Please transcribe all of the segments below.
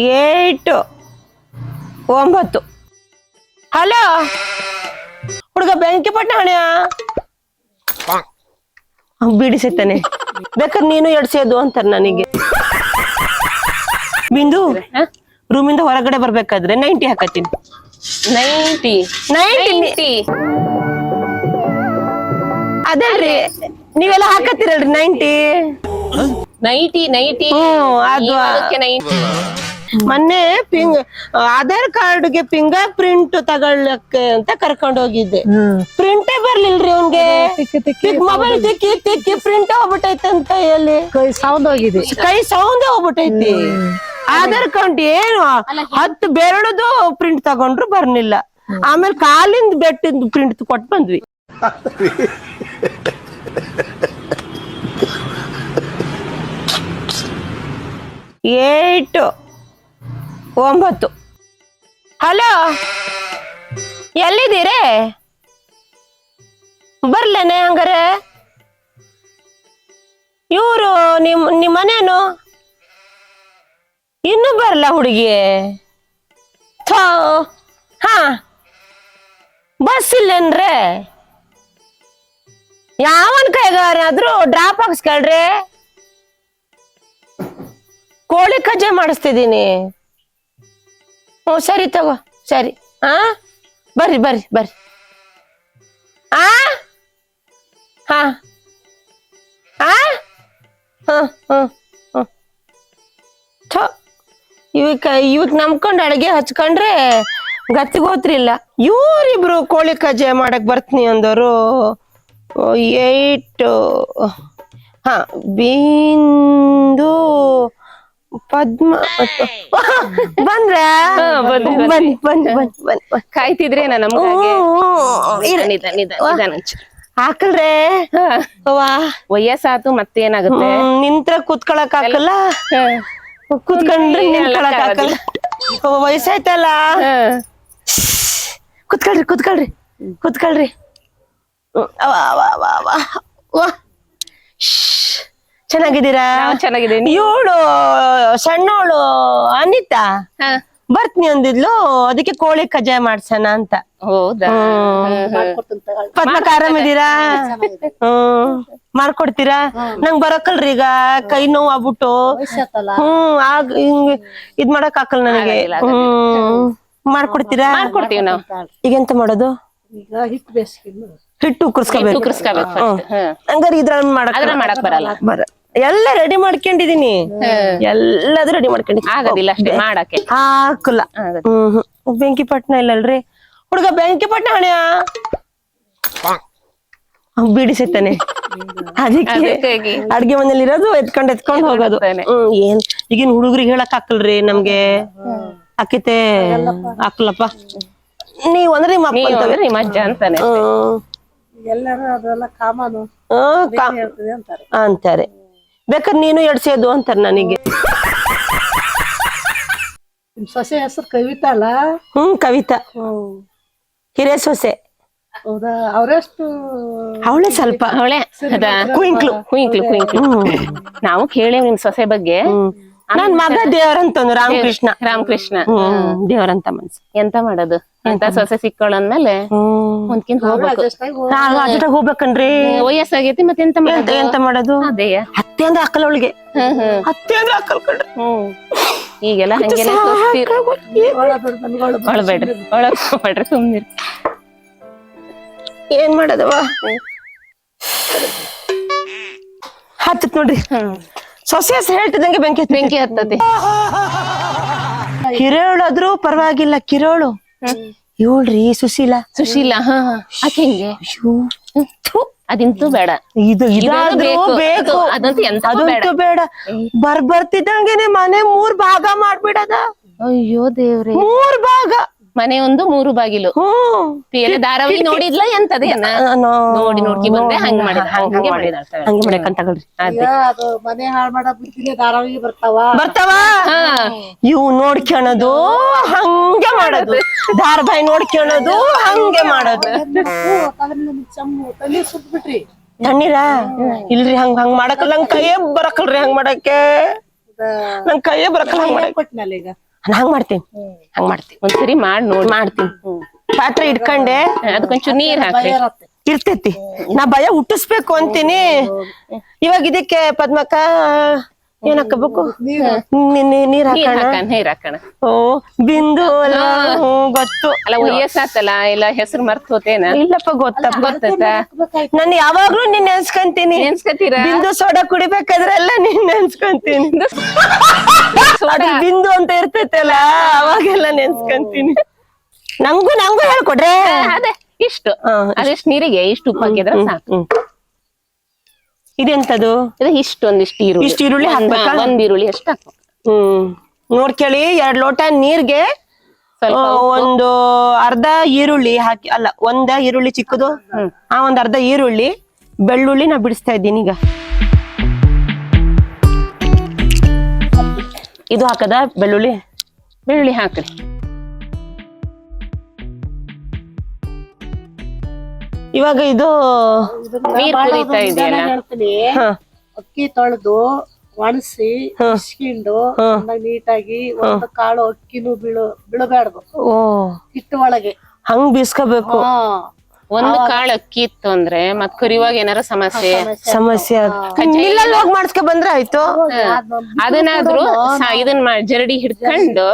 8 9. Hello ಹುಡುಗ ಬೆಂಕಿ ಪಟ್ಟ ಹಣ್ಯ ಬಿಡಿಸೈತಾನೆ ಬೇಕಾದ್ರೆ ನೀನು ಎಡ್ಸೋದು ಅಂತಾರ ನನಗೆ. ಬಿಂದು ರೂಮಿಂದ ಹೊರಗಡೆ ಬರ್ಬೇಕಾದ್ರೆ 90 ಹಾಕತ್ತೀನಿ. 90 ಅದಲ್ರಿ ನೀವೆಲ್ಲ ಹಾಕತ್ತೀರಲ್ರಿ 90. ಅದು ಮೊನ್ನೆ ಆಧಾರ್ ಕಾರ್ಡ್ಗೆ ಫಿಂಗರ್ ಪ್ರಿಂಟ್ ತಗೊಳ್ಳಕ್ಕೆ ಅಂತ ಕರ್ಕೊಂಡ್ ಹೋಗಿದ್ದೆ. ಪ್ರಿಂಟೇ ಬರ್ಲಿಲ್ರಿ ಅವ್ನ್ಗೆ. ಮೊಬೈಲ್ ತಿಕ್ಕಿ ಪ್ರಿಂಟ್ ಹೋಗ್ಬಿಟ್ಟೈತೆ ಅಂತ ಹೇಳಿ ಕೈ ಸೌಂದೇ ಹೋಗ್ಬಿಟ್ಟೈತಿ. ಆಧಾರ್ ಕಾರ್ಡ್ ಏನು 10 ಬೆರಳದು ಪ್ರಿಂಟ್ ತಗೊಂಡ್ರು ಬರ್ಲಿಲ್ಲ. ಆಮೇಲೆ ಕಾಲಿಂದ ಬೆಟ್ಟಿಂದ ಪ್ರಿಂಟ್ ಕೊಟ್ಟು ಬಂದ್ವಿ. ಏಟು 9. ಹಲೋ ಎಲ್ಲಿದ್ದೀರಿ? ಬರ್ಲೇನೆ ಹಂಗಾರೆ. ಇವರು ನಿಮ್ಮ ಮನೇನು ಇನ್ನೂ ಬರಲ್ಲ ಹುಡುಗಿ. ಹಾ ಬಸ್ ಇಲ್ಲೇನ್ರೆ? ಯಾವನ್ ಕೈಗಾರ ಆದ್ರೂ ಡ್ರಾಪ್ ಹಾಕ್ಸ್ಕೊಳ್ರಿ. ಕೋಳಿ ಕಜ್ಜೆ ಮಾಡಿಸ್ತಿದ್ದೀನಿ. ಹ್ಞೂ ಸರಿ ತಗೋ ಸರಿ. ಬರ್ರಿ ಹಾ ಇವಕ್ ನಂಬ್ಕೊಂಡ್ ಅಡಿಗೆ ಹಚ್ಕೊಂಡ್ರೆ ಗತ್ತಿಗೋತ್ರಿಲ್ಲ. ಇವ್ರಿಬ್ರು ಕೋಳಿ ಕಜ್ಜೆ ಮಾಡಕ್ ಬರ್ತೀನಿ ಅಂದವರು 8. ಬಿಂದು ಪದ್ಮ ಬಂದ್ರ ಕಾಯ್ತಿದ್ರೇನ ಹಾಕಲ್ರೆ ವಯಸ್ಸಾತು ಮತ್ತೇನಾಗುತ್ತೆ. ನಿಂತ್ರ ಕುತ್ಕೊಳಕ್ ಹಾಕಲ್ಲ, ಕುತ್ಕೊಂಡ್ರೆ ನಿಂತ್ಕೊಳಕ್ ಹಾಕಲ್ಲ. ವಯಸ್ಸಾಯ್ತಲ್ಲ. ಕುತ್ಕೊಳ್ರಿ. ಚೆನ್ನಾಗಿದ್ದೀರಾ? ಚೆನ್ನಾಗಿದ್ದೀನಿ. ಇವಳು ಸಣ್ಣವಳು ಅನಿತಾ ಬರ್ತೀನಿ ಅಂದಿದ್ಲು, ಅದಕ್ಕೆ ಕೋಳಿ ಕಜ್ಜಾಯ ಮಾಡ್ಸೋಣ ಅಂತ. ಹೌದಾ? ಪದ್ಮಕ್ಕ ಆರಾಮಿದ್ದೀರಾ? ಮಾಡ್ಕೊಡ್ತೀರಾ? ನಂಗ್ ಬರಕಲ್ರಿ ಈಗ ಕೈ ನೋವು ಆಗ್ಬಿಟ್ಟು. ಆಗ ಹಿಂಗ್ ಇದ್ ಮಾಡಕ್ ಹಾಕಲ್ ನನಗೆ. ಮಾಡ್ಕೊಡ್ತೀರಾ? ಮಾಡ್ಕೊಡ್ತೀವಿ ನಾವು. ಈಗೆಂತ ಮಾಡೋದು? ಹಿಟ್ಟು ಕುರ್ಸ್ಕೋಬೇಕು. ಹಂಗಾರೆ ಇದ್ರಲ್ಲಿ ಮಾಡಕ್ ಬರಲ್ಲ. ಎಲ್ಲ ರೆಡಿ ಮಾಡ್ಕೊಂಡಿದೀನಿ. ಎಲ್ಲದು ರೆಡಿ ಮಾಡ್ಕೊಂಡಿದ್ದೀನಿ. ಆಗೋದಿಲ್ಲ ಅಷ್ಟೇ ಮಾಡಕ್ಕೆ. ಹಾಕಲ್ಲ. ಬೆಂಕಿ ಪಟ್ನ ಇಲ್ಲಲ್ರಿ ಹುಡುಗ. ಬೆಂಕಿ ಪಟ್ನ ಹಣ್ಯ ಬಿಡಿಸೈತಾನೆ. ಅದಕ್ಕೆ ಅಡ್ಗೆ ಮನೇಲಿ ಇರೋದು ಎತ್ಕೊಂಡ್ ಹೋಗೋದು. ಏನ್ ಈಗಿನ ಹುಡುಗ್ರಿಗೆ ಹೇಳಕ್ ಹಾಕಲ್ರಿ ನಮ್ಗೆ. ಹಾಕಿತೆ ಹಾಕಲಪ್ಪ ನೀವ್ ಅಂದ್ರೆ ನಿಮ್ಮ ಅಜ್ಜ ಅಂತಾನೆ ಅಂತಾರೆ. ಬೇಕಾದ್ರೆ ನೀನು ಎಡ್ಸೋದು ಅಂತಾರ ನನಗೆ. ಸೊಸೆ ಹೆಸರು ಕವಿತಾ ಅಲ್ಲ? ಕವಿತಾ ಹಿರೇ ಸೊಸೆ. ಹೌದಾ? ಅವರೆಷ್ಟು? ಅವಳೆ ಸ್ವಲ್ಪ ಕುಯಿಂಕ್ಲು. ನಾವು ಕೇಳೇವ್ ನಿಮ್ ಸೊಸೆ ಬಗ್ಗೆ. ನನ್ ಮಗ ದೇವರಂತಂದು ರಾಮಕೃಷ್ಣ. ದೇವರಂತ ಮನ್ಸು. ಎಂತ ಮಾಡೋದು? ಎಂತ ಸೊಸೆ ಸಿಕ್ಕೊಳ್ಳಂದ್ಮೇಲೆ ಒಂದ್ಕಿಂತ ಹೋಗ್ಬೇಕನ್ರಿ. ವಯಸ್ಸಾಗೈತಿ ಮತ್ತೆ ಎಂತ ಮಾಡೋದು? ಅದೇ ಅತ್ತೆ ಅಂದ್ರೆ ಹಾಕಲ್ಲ ಅವಳಿಗೆ. ಅತ್ತೆ ಅಂದ್ರೆ ಹಾಕಲ್ ಕಣ್ರಿ. ಈಗೆಲ್ಲ ಹಂಗೆಲ್ಲ ಒಳಬೇಡ್ರಿ ಸುಮ್ನಿರಿ. ಏನ್ ಮಾಡೋದವ? ಹತ್ತತ್ ನೋಡ್ರಿ. ಸೊಸೆ ಹೆಸರು ಹೇಳ್ತಿದಂಗೆ ಬೆಂಕಿ ಹತ್ತತಿ. ಹಿರೋಳಾದ್ರೂ ಪರವಾಗಿಲ್ಲ. ಕಿರೋಳು ಇವಳ್ರಿ ಸುಶೀಲಾ. ಆಕೆ ಹೆಂಗೆ? ಅದಿಂತೂ ಬೇಡ. ಬೇಕು. ಅದಂತೂ ಬೇಡ. ಬರ್ತಿದ್ದಂಗೆನೆ ಮನೆ 3 ಭಾಗ ಮಾಡ್ಬಿಡದ. ಅಯ್ಯೋ ದೇವ್ರೆ. 3 ಭಾಗ. ಮನೆ ಒಂದು 3 ಬಾಗಿಲು. ಧಾರಾವಾಹಿ ನೋಡಿದ್ಲ ಎಂತದೇನ? ನೋಡ್ಕಿ ಬಂದೆ ಹಂಗ ಮಾಡಕಂತ ಮನೆ ಹಾಳ್ ಮಾಡ ಧಾರಾವಾಹಿ ಬರ್ತಾವ. ಇವು ನೋಡ್ಕೊಳೋದು ಹಂಗೆ ಮಾಡೋದು. ಧಾರಾವಾಹಿ ನೋಡ್ಕೊಳೋದು ಹಂಗೆ ಮಾಡೋದು. ಸುಟ್ಬಿಟ್ರಿ ತಣ್ಣೀರ ಇಲ್ರಿ. ಹಂಗ್ ಮಾಡಕಲ್ಲ. ನಂಗ್ ಕೈಯೇ ಬರಕಲ್ರಿ ಹಂಗ್ ಮಾಡಕ್ಕೆ. ನಂಗ್ ಕೈಯೇ ಬರಕಲ್ಲ. ಕೊಟ್ಟಿನಲ್ಲ ಈಗ ಹಂಗ್ ಮಾಡ್ತೀನಿ ಹಂಗ್ ಮಾಡ್ತೀನಿ ಒಂದ್ಸರಿ ಮಾಡ್ ನೋಡ್ ಮಾಡ್ತೀನಿ ಪಾತ್ರೆ ಇಟ್ಕೊಂಡೆ ಅದಕ್ಕೊಂಚೂರ್ ನೀರ್ ಹಾಕ್ರಿ ಇರತ್ತೆ. ಇರ್ತೈತಿ ನಾ ಭಯ ಹುಟ್ಟಿಸ್ಬೇಕು ಅಂತೀನಿ ಇವಾಗ ಇದಕ್ಕೆ ಪದ್ಮಕ್ಕ ಏನ್ ಹಾಕಬೇಕು ನೀರ್ ನೀರ್ ಹಾಕೋಣ ಹಾಕಣ ನೀರ್ ಹಾಕಣ ಓ ಬಿಂದು ಅಲ್ಲ ಗೊತ್ತು ಅಲ್ಲ ವಯಸ್ಸಾತಲ್ಲ ಇಲ್ಲ ಹೆಸರು ಮರ್ತ್ ಹೋತೇನ ಇಲ್ಲಪ್ಪ ಗೊತ್ತಪ್ಪ ಗೊತ್ತ ನಾನು ಯಾವಾಗ್ಲೂ ನಿನ್ ನೆನ್ಸ್ಕೊಂತೀನಿ ನೆನ್ಸ್ಕತೀರ ಬಿಂದು ಸೋಡಾ ಕುಡಿಬೇಕಾದ್ರೆಲ್ಲ ನೀನ್ ನೆನ್ಸ್ಕೊಂತೀನಿ ಅದು ಬಿಂದು ಅಂತ ಇರ್ತೈತಲ್ಲ ಅವಾಗೆಲ್ಲ ನೆನ್ಸ್ಕೊಂತೀನಿ ನಂಗೂ ಹೇಳ್ಕೊಡ್ರೆ ಅದೇ ಇಷ್ಟು ಅದೆಷ್ಟು ನೀರಿಗೆ ಇಷ್ಟು ಉಪ್ಪು ಹಾಕಿದ್ರೆ ಸಾಕು ಇದೆಂತದು ಇದು ಇಷ್ಟೊಂದಿಷ್ಟು ಈರುಳ್ಳಿ ಇಷ್ಟು ಈರುಳ್ಳಿ ಹಾಕ್ಬೇಕಾ? ಒಂದ್ ಈರುಳ್ಳಿ ಅಷ್ಟು ಹಾಕು ನೋಡ್ಕೇಳಿ 2 ಲೋಟ ನೀರ್ಗೆ ಒಂದು ಅರ್ಧ ಈರುಳ್ಳಿ ಹಾಕಿ ಅಲ್ಲ ಒಂದ ಈರುಳ್ಳಿ ಚಿಕ್ಕದು ಒಂದ್ ಅರ್ಧ ಈರುಳ್ಳಿ ಬೆಳ್ಳುಳ್ಳಿ ನಾ ಬಿಡಿಸ್ತಾ ಇದ್ದೀನಿ ಈಗ ಇದು ಹಾಕದ ಬೆಳ್ಳುಳ್ಳಿ ಹಾಕ್ರಿ ಇವಾಗ ಇದು ನೀರ್ ಕುದೀತಾ ಇದೆಯಲ್ಲ ಹೇಳ್ತೀನಿ ಹ ಅಕ್ಕಿ ತೊಳೆದು ಒಣಸಿ ಇಸ್ಕೊಂಡು ನೀಟಾಗಿ ಒಂದು ಕಾಳು ಅಕ್ಕಿನೂ ಬೀಳಬ್ಯಾಡ್ದು ಓ ಹಿಟ್ಟು ಒಳಗೆ ಹಂಗ್ ಬೀಸ್ಕೋಬೇಕು ಒಂದು ಕಾಳು ಅಕ್ಕಿ ಇತ್ತು ಅಂದ್ರೆ ಮತ್ ಕರಿಯುವಾಗ ಏನಾರ ಸಮಸ್ಯೆ ಮಿಲ್ಲಲ್ಲಿ ಹೋಗಿ ಮಾಡ್ಸ್ಕೊ ಬಂದ್ರೆ ಆಯ್ತು ಅದನ್ನಾದ್ರೂ ಇದನ್ನ ಜರಡಿ ಹಿಡ್ಕೊಂಡು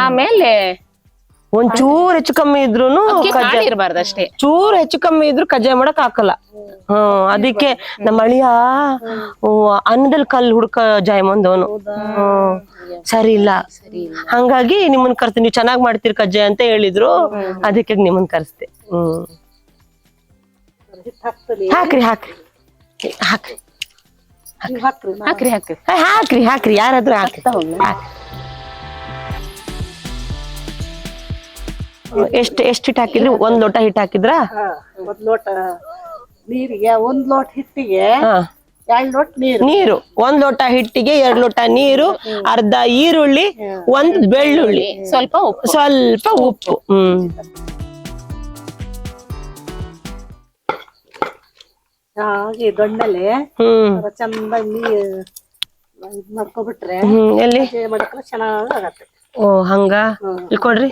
ಆಮೇಲೆ ಒಂಚೂರ್ ಹೆಚ್ಚು ಕಮ್ಮಿ ಇದ್ರೂನು ಇರಬಾರ್ದು ಅಷ್ಟೇ ಚೂರ್ ಹೆಚ್ಚು ಕಮ್ಮಿ ಇದ್ರು ಕಜ್ಜಾಯ ಮಾಡಕ್ ಹಾಕಲ್ಲ ಅದಕ್ಕೆ ನಮ್ಮ ಅಳಿಯ ಅನ್ನದಲ್ಲಿ ಕಲ್ಲು ಹುಡ್ಕ ಜಾಯಮಂದವನು ಸರಿ ಇಲ್ಲ ಹಂಗಾಗಿ ನಿಮ್ಮನ್ ಕರ್ತೀನಿ ನೀವು ಚೆನ್ನಾಗ್ ಮಾಡ್ತೀರಿ ಕಜ್ಜಾಯ ಅಂತ ಹೇಳಿದ್ರು ಅದಕ್ಕೆ ನಿಮ್ಮನ್ ಕರ್ಸ್ತೆ ಹಾಕ್ರಿ ಹಾಕ್ರಿ ಹಾಕ್ರಿ ಹಾಕ್ರಿ ಹಾಕ್ರಿ ಹಾಕ್ರಿ ಹಾಕ್ರಿ ಯಾರಾದ್ರೂ ಹಾಕ್ರಿ ಎಷ್ಟು ಹಿಟ್ಟು ಹಾಕಿದ್ರಿ 1 ಲೋಟ ಹಿಟ್ಟು ಹಾಕಿದ್ರ 1 ಲೋಟ ನೀರಿಗೆ 1 ಲೋಟ ಹಿಟ್ಟಿಗೆ 2 ಲೋಟ ನೀರು 1 ಲೋಟ ಹಿಟ್ಟಿಗೆ 2 ಲೋಟ ನೀರು ಅರ್ಧ ಈರುಳ್ಳಿ 1 ಬೆಳ್ಳುಳ್ಳಿ ಸ್ವಲ್ಪ ಉಪ್ಪು ಹಾಗೆ ದೊಣ್ಣಲೆ ಚಂದಾಗಿ ಇದ್ ಮಾಡ್ಕೊಬಿಟ್ರೆ ಎಲ್ಲಿ ಮಾಡಕ್ಕೆ ಚೆನ್ನಾಗ್ ಆಗತ್ತೆ ಓ ಹಂಗ ಇಲ್ಲಿ ಕೊಡ್ರಿ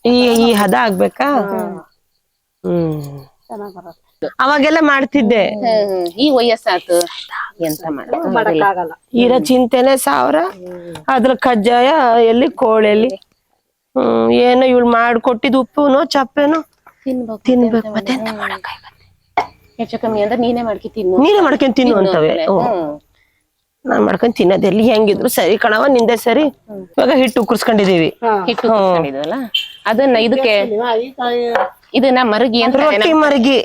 ಈ ಹದ ಆಗ್ಬೇಕಾ ಚೆನ್ನಾಗ್ ಬರತ್ತೆ ಅವಾಗೆಲ್ಲ ಮಾಡ್ತಿದ್ದೆ ಈ ವಯಸ್ಸಾತು ಎಂತ ಮಾಡಕ್ಕಾಗಲ್ಲ ಇರೋ ಚಿಂತೆನೆ 1000 ಅದ್ರ ಕಜ್ಜಾಯ ಎಲ್ಲಿ ಕೋಳೆಲ್ಲಿ ಏನೋ ಇವಳು ಮಾಡ್ಕೊಟ್ಟಿದ್ ಉಪ್ಪುನೋ ಚಪ್ಪೆನೋ ತಿನ್ಬೇಕು ಮತ್ತೆ ಎಂತ ಮಾಡಕ್ಕಾಗತ್ತೆ ಹೆಚ್ಚು ಕಮ್ಮಿ ಅಂದ್ರೆ ನೀನೇ ಮಾಡ್ಕೊಂಡ್ ತಿನ್ನು ಅಂತವೆ ನಾನ್ ಮಾಡ್ಕೊಂಡ್ ತಿನ್ನೋದೆಲ್ಲಿ ಹೆಂಗಿದ್ರು ಸರಿ ಕಣವ ನಿಂದೆ ಸರಿ ಇವಾಗ ಹಿಟ್ಟು ಕುರ್ಸ್ಕೊಂಡಿದೀವಿ ಹಿಟ್ಟು ಅದನ್ನ ಇದಕ್ಕೆ ಇದನ್ನ ಮರಗಿ ಅಂತ ರೊಟ್ಟಿ ಮರಗಿ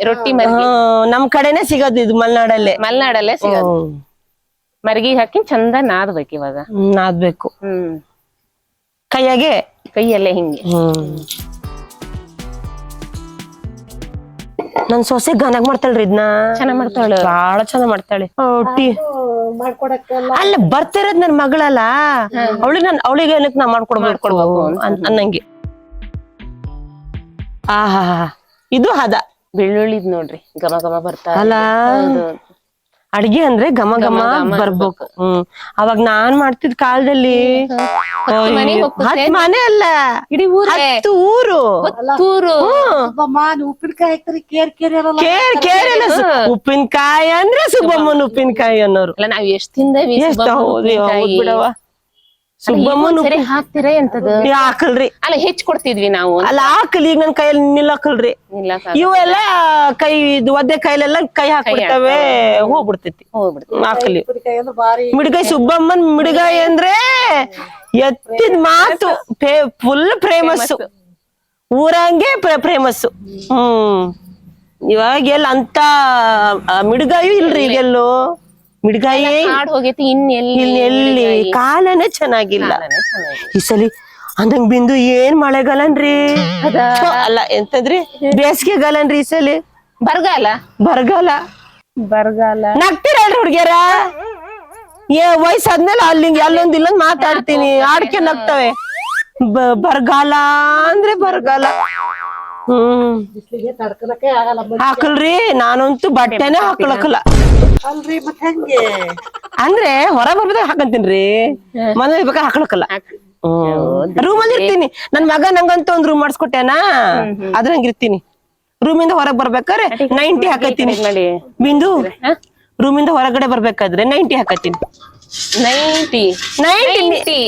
ನಮ್ ಕಡೆನೆ ಸಿಗೋದು ಇದು ಮಲ್ನಾಡಲ್ಲೇ ಸಿಗೋದು ಮರಗಿ ಹಾಕಿ ಚಂದ ನಾದ್ಬೇಕು ಇವಾಗ ನಾದ್ಬೇಕು ಕೈಯಲ್ಲೇ ಹಿಂಗೆ ನನ್ ಸೊಸೆ ಗಾನಾಗ್ ಮಾಡ್ತಾಳ್ರಿ ಇದನ್ನ ಚೆನ್ನಾಗ್ ಮಾಡ್ತಾಳೆ ಬಾಳ ಚೆನ್ನಾಗ್ ಮಾಡ್ತಾಳೆ ಮಾಡ್ಕೊಡಕ್ಕೆಲ್ಲ ಅಲ್ಲ ಬರ್ತಿರೋದ್ ನನ್ ಮಗಳಲ್ಲ ಅವಳಿಗೆ ಏನಕ್ ನಾ ಮಾಡ್ಕೊಡ್ಬೇಕು ಅನ್ನಂಗೆ ಇದು ಹದ ಬೆಳ್ಳುಳ್ಳಿದ್ ನೋಡ್ರಿ ಘಮ ಘಮ ಬರ್ತಾ ಅಲ್ಲ ಅಡ್ಗೆ ಅಂದ್ರೆ ಘಮ ಘಮ ಬರ್ಬೇಕು ಅವಾಗ ನಾನ್ ಮಾಡ್ತಿದ್ ಕಾಲದಲ್ಲಿ 10 ಮನೆ ಅಲ್ಲ ಇಡೀ ಊರು 10 ಊರು ಉಪ್ಪಿನಕಾಯಿ ಹಾಕ್ತಾರೆ ಕೇರ್ ಎಲ್ಲ ಉಪ್ಪಿನಕಾಯಿ ಅಂದ್ರೆ ಸುಬ್ಬಮ್ಮನ ಉಪ್ಪಿನಕಾಯಿ ಅನ್ನೋರು ಅಲ್ಲ ನಾವ್ ಎಷ್ಟ್ ತಿಂದವಿ ಬಿಡವ ಸುಬ್ಬಮ್ಮನ ಹಾಕ್ತಿರ ಎಂತದ ಹಾಕಲ್ರಿ ಅಲ್ಲ ಹೆಚ್ಚ್ ಕೊಡ್ತಿದ್ವಿ ನಾವು ಅಲ್ಲ ಹಾಕಲಿ ಈಗ ನನ್ ಕೈಯಲ್ಲಿ ನಿಲ್ಲಕಲ್ರಿ ಇವೆಲ್ಲ ಕೈ ಇದು ಒದ್ದೆ ಕೈಲೆಲ್ಲ ಕೈ ಹಾಕ್ಬಿಡ್ತವೆ ಹೋಗ್ಬಿಡ್ತೈತಿ ಹಾಕಲಿ ಮಿಡ್ಗಾಯಿ ಸುಬ್ಬಮ್ಮನ್ ಮಿಡ್ಗಾಯಿ ಅಂದ್ರೆ ಎತ್ತಿದ ಮಾತು ಫುಲ್ ಫೇಮಸ್ ಊರಂಗೆ ಫೇಮಸ್ ಇವಾಗ ಎಲ್ಲ ಅಂತ ಮಿಡ್ಗಾಯಿ ಇಲ್ರಿ ಈಗೆಲ್ಲೋ ಮಿಡ್ಗಾಯಿ ಹೋಗೈತಿ ಇನ್ನೆಲ್ಲಿ ಕಾಲನೇ ಚೆನ್ನಾಗಿಲ್ಲ ಈ ಸಲಿ ಅಂದಂಗ್ ಬಿಂದು ಏನ್ ಮಳೆಗಾಲನ್ರಿ ಅಲ್ಲ ಎಂತದ್ರಿ ಬೇಸಿಗೆಗಾಲನ್ರಿ ಈ ಸಲಿ ಬರಗಾಲ ನಗ್ತೀರಲ್ರಿ ಹುಡ್ಗ್ಯಾರ ವಯಸ್ಸಾದ್ಮೇಲೆ ಅಲ್ಲೊಂದ್ ಇಲ್ಲೊಂದ್ ಮಾತಾಡ್ತೀನಿ ಆಡ್ಕೆ ನಗ್ತವೆ ಬರಗಾಲ ಅಂದ್ರೆ ಬರಗಾಲ ಬಿಸಿಲಿಗೆ ತಡ್ಕೊಳಕ್ಕೆ ಆಗಲ್ಲ ಹಾಕಲ್ರಿ ನಾನಂತೂ ಬಟ್ಟೆನೆ ಹಾಕ್ಲಕ್ಕಲ್ಲ ಅಲ್ರಿ ಮತ್ ಹೆಂಗೆ ಅಂದ್ರೆ ಹೊರ ಬರ್ಬೇಕಾದ್ರೆ ಹಾಕಂತೀನ್ರಿ ಮನೇಲಿ ಬೇಕಾದ್ರೆ ಹಾಕೊಳಕಲ್ಲ ರೂಮ್ ಅಲ್ಲಿ ಇರ್ತೀನಿ ನನ್ ಮಗ ನಂಗಂತ ಒಂದ್ ರೂಮ್ ಮಾಡಿಸ್ಕೊಟ್ಟೆನಾ ಅದ್ರಂಗ ಇರ್ತೀನಿ ರೂಮಿಂದ ಹೊರಗ್ ಬರ್ಬೇಕಾದ್ರೆ 90 ಹಾಕತ್ತೀನಿ ಬಿಂದು ರೂಮಿಂದ ಹೊರಗಡೆ ಬರ್ಬೇಕಾದ್ರೆ 90 ಹಾಕತ್ತೀನಿ 90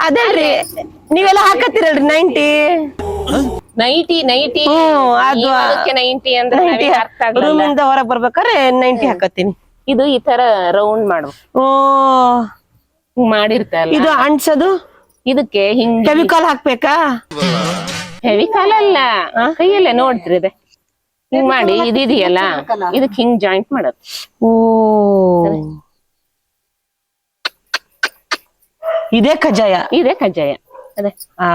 ಅದೇನ್ರಿ ನೀವೆಲ್ಲ ಹಾಕತ್ತೀರಲ್ರಿ 90 ಅದು 90 ಅಂದ್ರೆ ನಮಗೆ ಅರ್ಥ ಆಗಲ್ಲ. ರೂಮಿಂದ ಹೊರಗ್ ಬರ್ಬೇಕಾದ್ರೆ 90 ಹಾಕತ್ತೀನಿ ಇದು ಈ ತರ ರೌಂಡ್ ಮಾಡ್ಬೇಕು. ಓ ಮಾಡಿರ್ತಲ್ಲ ಇದು ಅಂಟ್ಸೋದು ಇದಕ್ಕೆ ಹಿಂಗ್ ಕೆಮಿಕಲ್ ಹಾಕ್ಬೇಕಾ ಹೆವಿ ಕಾಲ ಅಲ್ಲ ಕೈಯಲ್ಲೇ ನೋಡ್ತಿರಿ ಇದೆ ಹಿಂಗ್ ಮಾಡಿ ಇದೆಯಲ್ಲ ಇದಕ್ ಹಿಂಗ್ ಜಾಯಿಂಟ್ ಮಾಡೋದು. ಓ ಇದೇ ಕಜ್ಜಾಯ ಅದೇ ಹಾ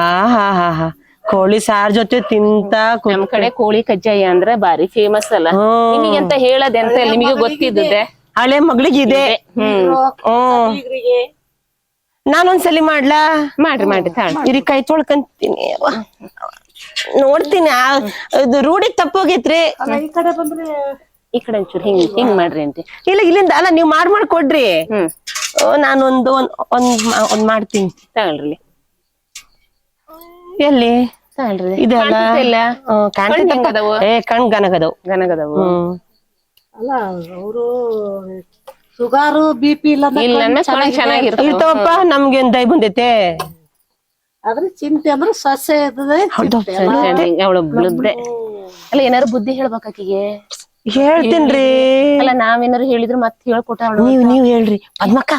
ಕೋಳಿ ಸಾರ್ ಜೊತೆ ತಿಂತ ನಮ್ ಕಡೆ ಕೋಳಿ ಕಜ್ಜಾಯ ಅಂದ್ರೆ ಬಾರಿ ಫೇಮಸ್ ಅಲ್ಲ. ನಿಮಗೆ ಅಂತ ಹೇಳದೆ ಅಂತ ನಿಮಗೆ ಗೊತ್ತಿದ್ದೆ ಹಳೆ ಮಗಳಿಗೆ ಇದೆ. ನಾನೊಂದ್ಸಲಿ ಮಾಡ್ಲಾ ಮಾಡ್ರಿ ಇರಿ ಕೈ ತೊಳ್ಕಂತೀನಿ ನೋಡ್ತೀನಿ ಇದು ರೂಢಿ ತಪ್ಪೋಗೈತ್ರಿ. ಈ ಕಡೆ ಬಂದ್ರೆ ಈ ಕಡೆ ಒಂಚೂರು ಹಿಂಗ್ ಮಾಡ್ರಿ ಅಂತೆ. ಇಲ್ಲ ಇಲ್ಲಿಂದ ಅಲ್ಲ ನೀವ್ ಮಾಡ್ಕೊಡ್ರಿ ನಾನೊಂದು ಒಂದ್ ಮಾಡ್ತೀನಿ ತಗೊಳ್ರಿ ಎಲ್ಲಿ ತಗೊಳ್ರಿ ಇದೆಲ್ಲ ಕಣ್ ಗನಗದವು ಅಲ್ಲ ಅವರು ಶುಗರು BP ಇಲ್ಲ ಇರ್ತವಪ್ಪ ನಮ್ಗೇನ್ ದಯ ಬಂದೈತೆ ಆದ್ರೆ ಚಿಂತೆ ಅಂದ್ರೆ ಸಸ್ಯ ಅವಳೊಬ್ಳದ್ದೆ ಅಲ್ಲ ಏನಾರು ಬುದ್ಧಿ ಹೇಳ್ಬೇಕಾಕಿಗೆ ಹೇಳ್ತೀನ್ರಿ. ಅಲ್ಲ ನಾವೇನಾರು ಹೇಳಿದ್ರು ಮತ್ತೆ ಹೇಳ್ಕೊಟ್ಟ ನೀವ್ ಹೇಳ್ರಿ ಪದ್ಮಕ್ಕ